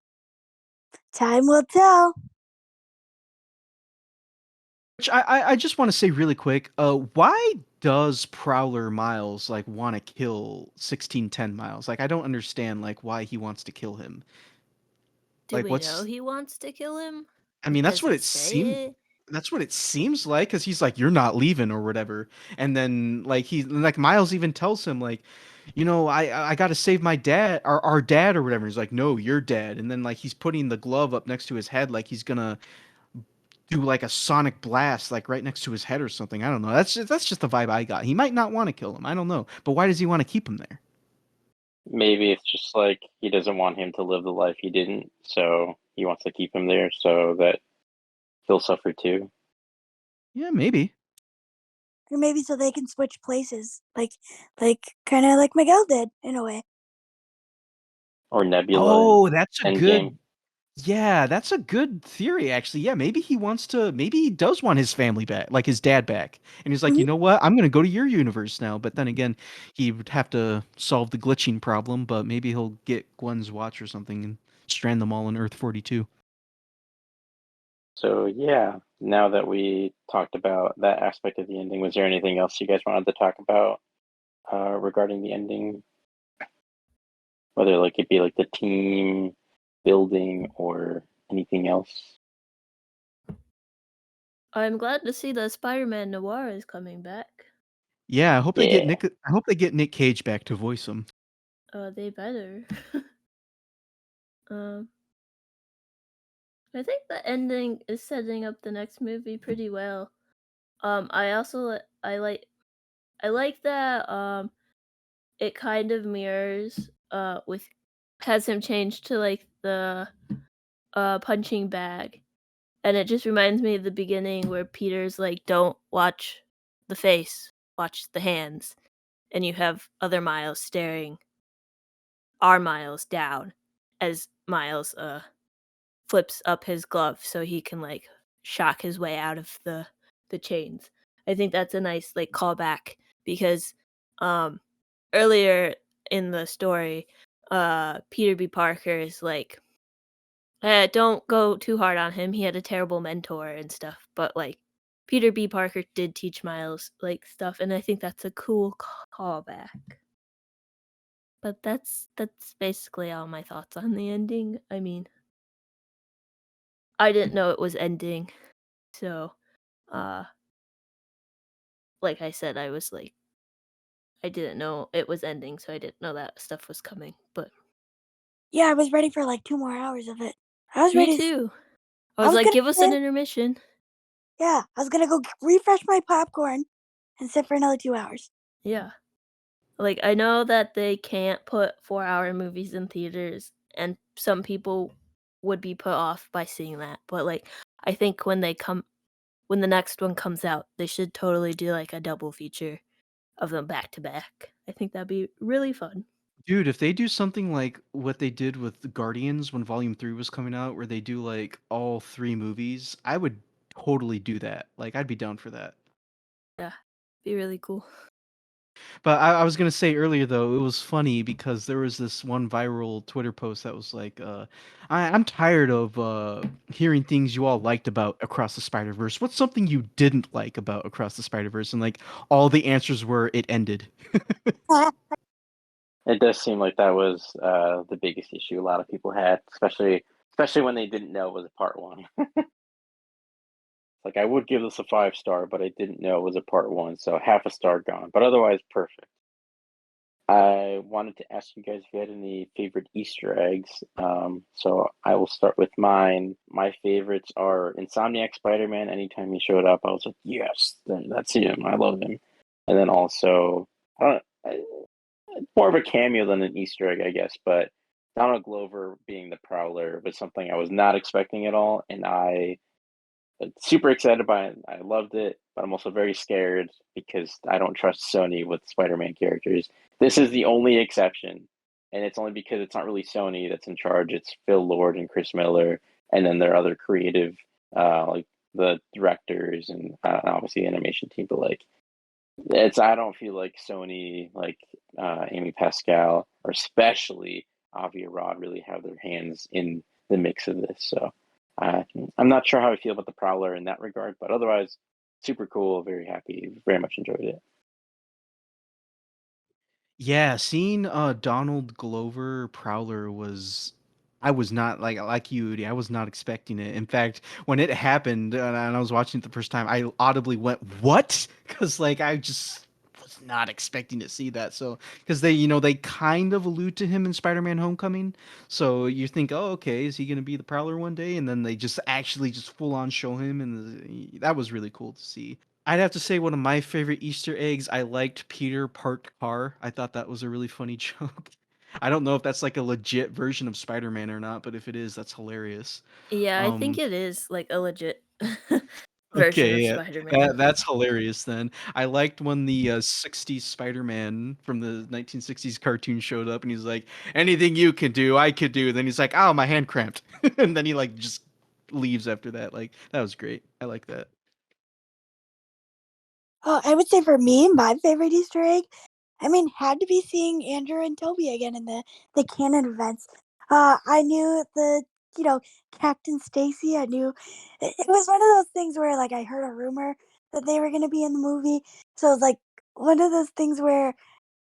time will tell. Which I just want to say really quick, why does Prowler Miles like want to kill 1610 Miles? Like I don't understand like why he wants to kill him. Do Like we know what's he wants to kill him? I mean, Does it say it? that's what it seems like cuz he's like you're not leaving or whatever. And then like Miles even tells him like, I got to save my dad, our dad or whatever. He's like, "No, your dad." And then like he's putting the glove up next to his head like he's going to do like a sonic blast like right next to his head or something. I don't know. That's just the vibe I got. He might not want to kill him. I don't know. But why does he want to keep him there? Maybe it's just like he doesn't want him to live the life he didn't, so he wants to keep him there so that he'll suffer too. Yeah, maybe. Or maybe so they can switch places, like kind of like Miguel did in a way. Or Nebula in Oh, that's a Endgame. good Yeah, that's a good theory actually. Yeah, maybe he does want his family back, like his dad back. And he's like, "You Mhm. know what? I'm going to go to your universe now." But then again, he would have to solve the glitching problem, but maybe he'll get Gwen's watch or something and strand them all on Earth 42. So yeah, now that we talked about that aspect of the ending, was there anything else you guys wanted to talk about regarding the ending? Whether like it be like the team building or anything else? I'm glad to see that Spider-Man Noir is coming back. Yeah, Yeah. I hope they get Nick Cage back to voice him. They better. um, I think the ending is setting up the next movie pretty well. I also I like that it kind of mirrors with has him change to like the punching bag, and it just reminds me of the beginning where Peter's like, "Don't watch the face, watch the hands," and you have other Miles staring our Miles down as Miles flips up his glove so he can like shock his way out of the chains. I think that's a nice like callback because um earlier in the story Peter B. Parker is like don't go too hard on him. He had a terrible mentor and stuff, but like Peter B. Parker did teach Miles like stuff, and I think that's a cool callback. But that's basically all my thoughts on the ending. I mean, I didn't know it was ending. So, uh like I said, I was like I didn't know it was ending, so I didn't know that stuff was coming. But Yeah, I was ready for like 2 more hours of it. I was me ready. too. I I was was like, gonna give us an sit. intermission. Yeah, I was gonna go refresh my popcorn and sit for another 2 hours. Yeah. Like I know that they can't put 4-hour movies in theaters and some people would be put off by seeing that. But like I think when the next one comes out, they should totally do like a double feature of them back to back. I think that'd be really fun. Dude, if they do something like what they did with the Guardians when Volume 3 was coming out, where they do like all three movies, I would totally do that. Like, I'd be down for that. Yeah. Be really cool. But I was gonna say earlier though, it was funny because there was this one viral Twitter post that was like, I'm tired of hearing things you all liked about Across the Spider-Verse. What's something you didn't like about Across the Spider-Verse? And like all the answers were it ended. It does seem like that was the biggest issue a lot of people had, especially when they didn't know it was a part one. Like I would give this a 5 star, but I didn't know it was a part one, so half a star gone. But otherwise, perfect. I wanted to ask you guys if you had any favorite Easter eggs. So I will start with mine. My favorites are Insomniac Spider-Man. Anytime he showed up, I was like, yes, that's him. I love him. And then also, I don't, more of a cameo than an Easter egg, I guess. But Donald Glover being the Prowler was something I was not expecting at all, and I super excited by it. I loved it, but I'm also very scared because I don't trust Sony with Spider-Man characters. This is the only exception, and it's only because it's not really Sony that's in charge. It's Phil Lord and Chris Miller, and then their other creative, like the directors and obviously the animation team. But like, it's I don't feel like Sony, like Amy Pascal, or especially Avi Arad, really have their hands in the mix of this. So I'm not sure how I feel about the Prowler in that regard, but otherwise, super cool. Very happy. Very much enjoyed it. Yeah, seeing Donald Glover Prowler was I was not like you, Udi, I was not expecting it. In fact, when it happened and I was watching it the first time, I audibly went, "What?" Because like I just was not expecting to see that. So because they kind of allude to him in Spider-Man: Homecoming, so you think, "Oh, okay, is he gonna be the Prowler one day?" And then they just actually just full on show him, and that was really cool to see. I'd have to say one of my favorite Easter eggs. I liked Peter parked car. I thought that was a really funny joke. I don't know if that's like a legit version of Spider-Man or not, but if it is, that's hilarious. Yeah, I think Um, it is like a legit version okay, of yeah, Spider-Man. that's hilarious. Then I liked when the '60s Spider-Man from the 1960s cartoon showed up, and he's like, "Anything you can do, I could do." Then he's like, "Oh, my hand cramped," and then he like just leaves after that. Like that was great. I like that. Oh, I would say for me, my favorite Easter egg, I mean, had to be seeing Andrew and Toby again in the canon events. I knew you know, Captain Stacy. I knew it was one of those things where like I heard a rumor that they were going to be in the movie, so it was like one of those things where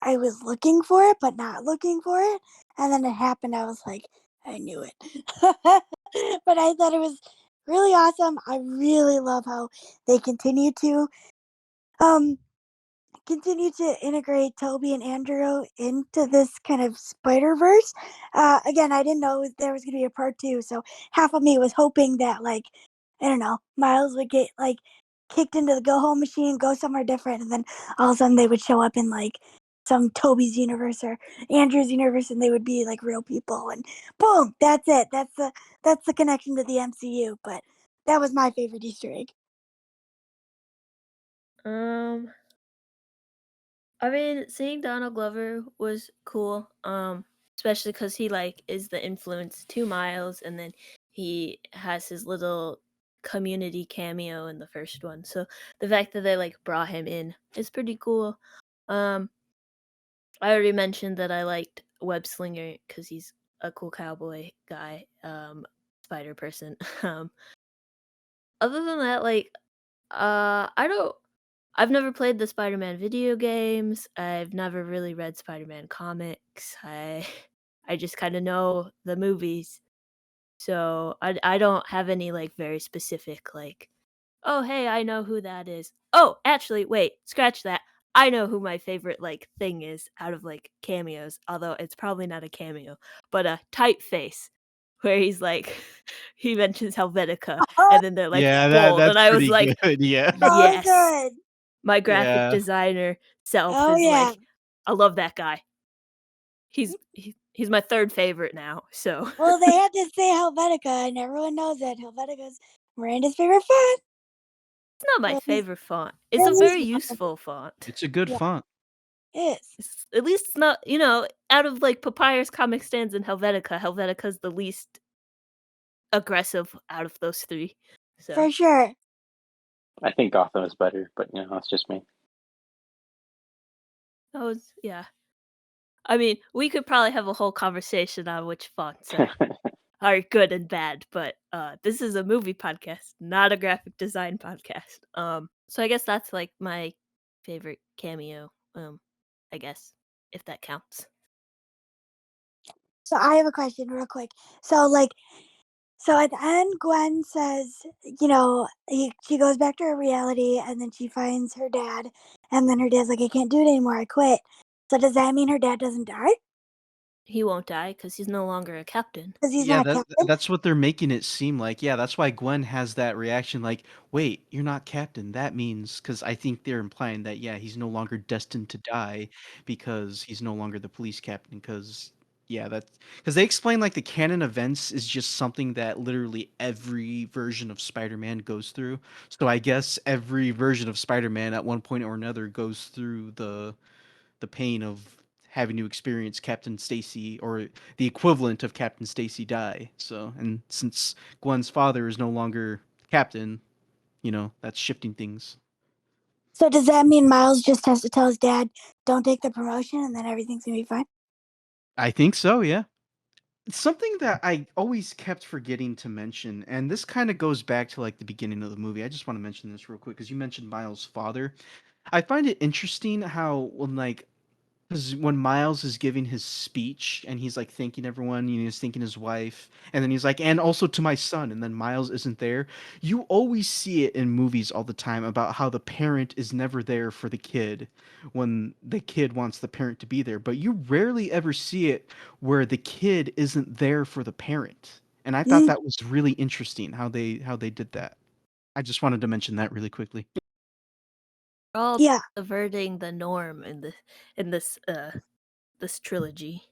I was looking for it but not looking for it, and then it happened. I was like, I knew it, but I thought it was really awesome. I really love how they continue to um continue to integrate Toby and Andrew into this kind of Spider Verse. Again, I didn't know there was going to be a part two, so half of me was hoping that, like, I don't know, Miles would get like kicked into the go home machine, go somewhere different, and then all of a sudden they would show up in like some Toby's universe or Andrew's universe, and they would be like real people, and boom, that's it. That's the connection to the MCU. But that was my favorite Easter egg. Um, I mean, seeing Donald Glover was cool. Especially because he like is the influence to Miles, and then he has his little community cameo in the first one. So the fact that they like brought him in is pretty cool. Um, I already mentioned that I liked Web Slinger because he's a cool cowboy guy, spider person. Um, other than that, like, I don't. I've never played the Spider-Man video games. I've never really read Spider-Man comics. I just kind of know the movies. So I don't have any like very specific like, oh hey, I know who that is. Oh, actually, wait, scratch that. I know who my favorite like thing is out of like cameos, although it's probably not a cameo, but a typeface where he's like he mentions Helvetica and then they're like Yeah, bold that's and I was pretty like, good. Yeah, So yes. good. My graphic yeah. designer self Oh is yeah. like, I love that guy. He's my third favorite now. So Well, they had to say Helvetica, and everyone knows that Helvetica's Miranda's favorite font. it's not my Or at least, favorite font. It's at a least very one of them. useful font. It's a good Yeah, font. it is. At least it's not, out of like Papyrus comic stands and Helvetica, Helvetica's the least aggressive out of those three. So For sure. I think Gotham is better, but that's just me. that was yeah. I mean, we could probably have a whole conversation on which fonts are good and bad, but this is a movie podcast, not a graphic design podcast. So I guess that's like my favorite cameo, I guess, if that counts. So I have a question real quick. So at the end, Gwen says, she goes back to her reality and then she finds her dad. And then her dad's like, I can't do it anymore. I quit. So does that mean her dad doesn't die? He won't die because he's no longer a captain. Because he's Yeah, not a captain? that's what they're making it seem like. Yeah, that's why Gwen has that reaction like, "Wait, you're not captain." That means cuz I think they're implying that yeah, he's no longer destined to die because he's no longer the police captain cuz yeah, that's cuz they explain like the canon events is just something that literally every version of Spider-Man goes through. So I guess every version of Spider-Man at one point or another goes through the pain of having to experience Captain Stacy or the equivalent of Captain Stacy die. So, and since Gwen's father is no longer captain, that's shifting things. So does that mean Miles just has to tell his dad, don't take the promotion and then everything's going to be fine? I think so, yeah. Something that I always kept forgetting to mention, and this kind of goes back to like the beginning of the movie. I just want to mention this real quick because you mentioned Miles' father. I find it interesting how when like because when Miles is giving his speech and he's like thanking everyone, he's thanking his wife, and then he's like, and also to my son, and then Miles isn't there. You always see it in movies all the time about how the parent is never there for the kid when the kid wants the parent to be there, but you rarely ever see it where the kid isn't there for the parent. And I thought Mm, that was really interesting how they did that. I just wanted to mention that really quickly. We're all yeah. averting the norm in this trilogy.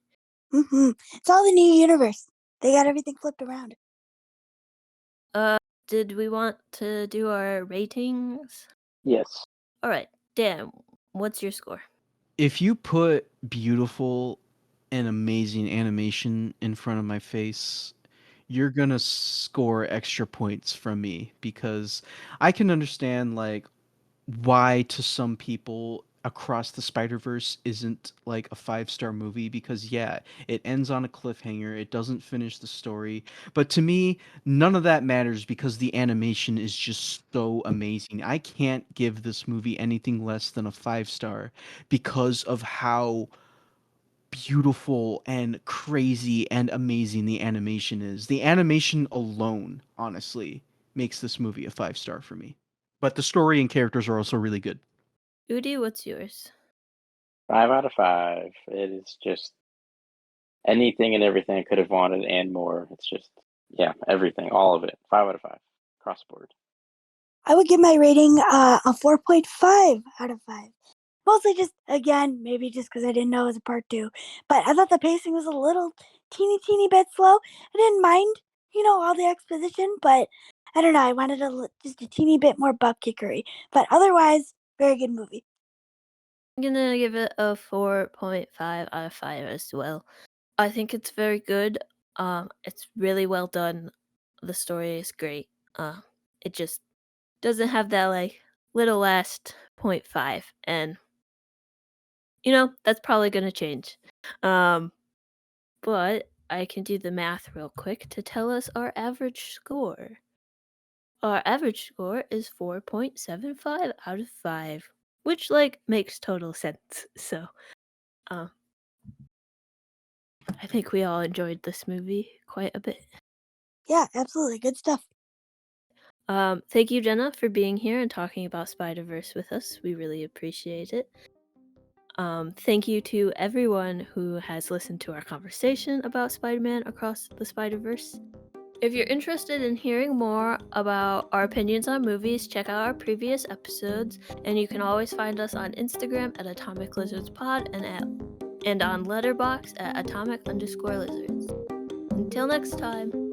It's all the new universe. They got everything flipped around. Did we want to do our ratings? Yes. All right, Dan, what's your score? If you put beautiful and amazing animation in front of my face, you're gonna score extra points from me because I can understand like why to some people Across the Spider-Verse isn't like a five-star movie because yeah, it ends on a cliffhanger, it doesn't finish the story, but to me, none of that matters because the animation is just so amazing. I can't give this movie anything less than a five-star because of how beautiful and crazy and amazing the animation is. The animation alone, honestly, makes this movie a five-star for me. But the story and characters are also really good. Udi, what's yours? 5 out of 5. It is just anything and everything I could have wanted and more. It's just, yeah, everything, all of it. 5 out of 5, cross board. I would give my rating a 4.5 out of 5. Mostly just, again, maybe just because I didn't know it was a part 2. But I thought the pacing was a little teeny bit slow. I didn't mind, all the exposition, but I don't know. I wanted just a teeny bit more butt kickery. But otherwise, very good movie. I'm gonna give it a 4.5 out of 5 as well. I think it's very good. It's really well done. The story is great. It just doesn't have that like little last 0.5, and that's probably gonna change. But I can do the math real quick to tell us our average score. Our average score is 4.75 out of 5, which makes total sense. So, um, I think we all enjoyed this movie quite a bit. Yeah, absolutely. Good stuff. Thank you, Jenna, for being here and talking about Spider-Verse with us. We really appreciate it. Thank you to everyone who has listened to our conversation about Spider-Man Across the Spider-Verse. If you're interested in hearing more about our opinions on movies, check out our previous episodes, and you can always find us on Instagram at Atomic Lizards Pod and on Letterboxd at Atomic_Lizards. Until next time.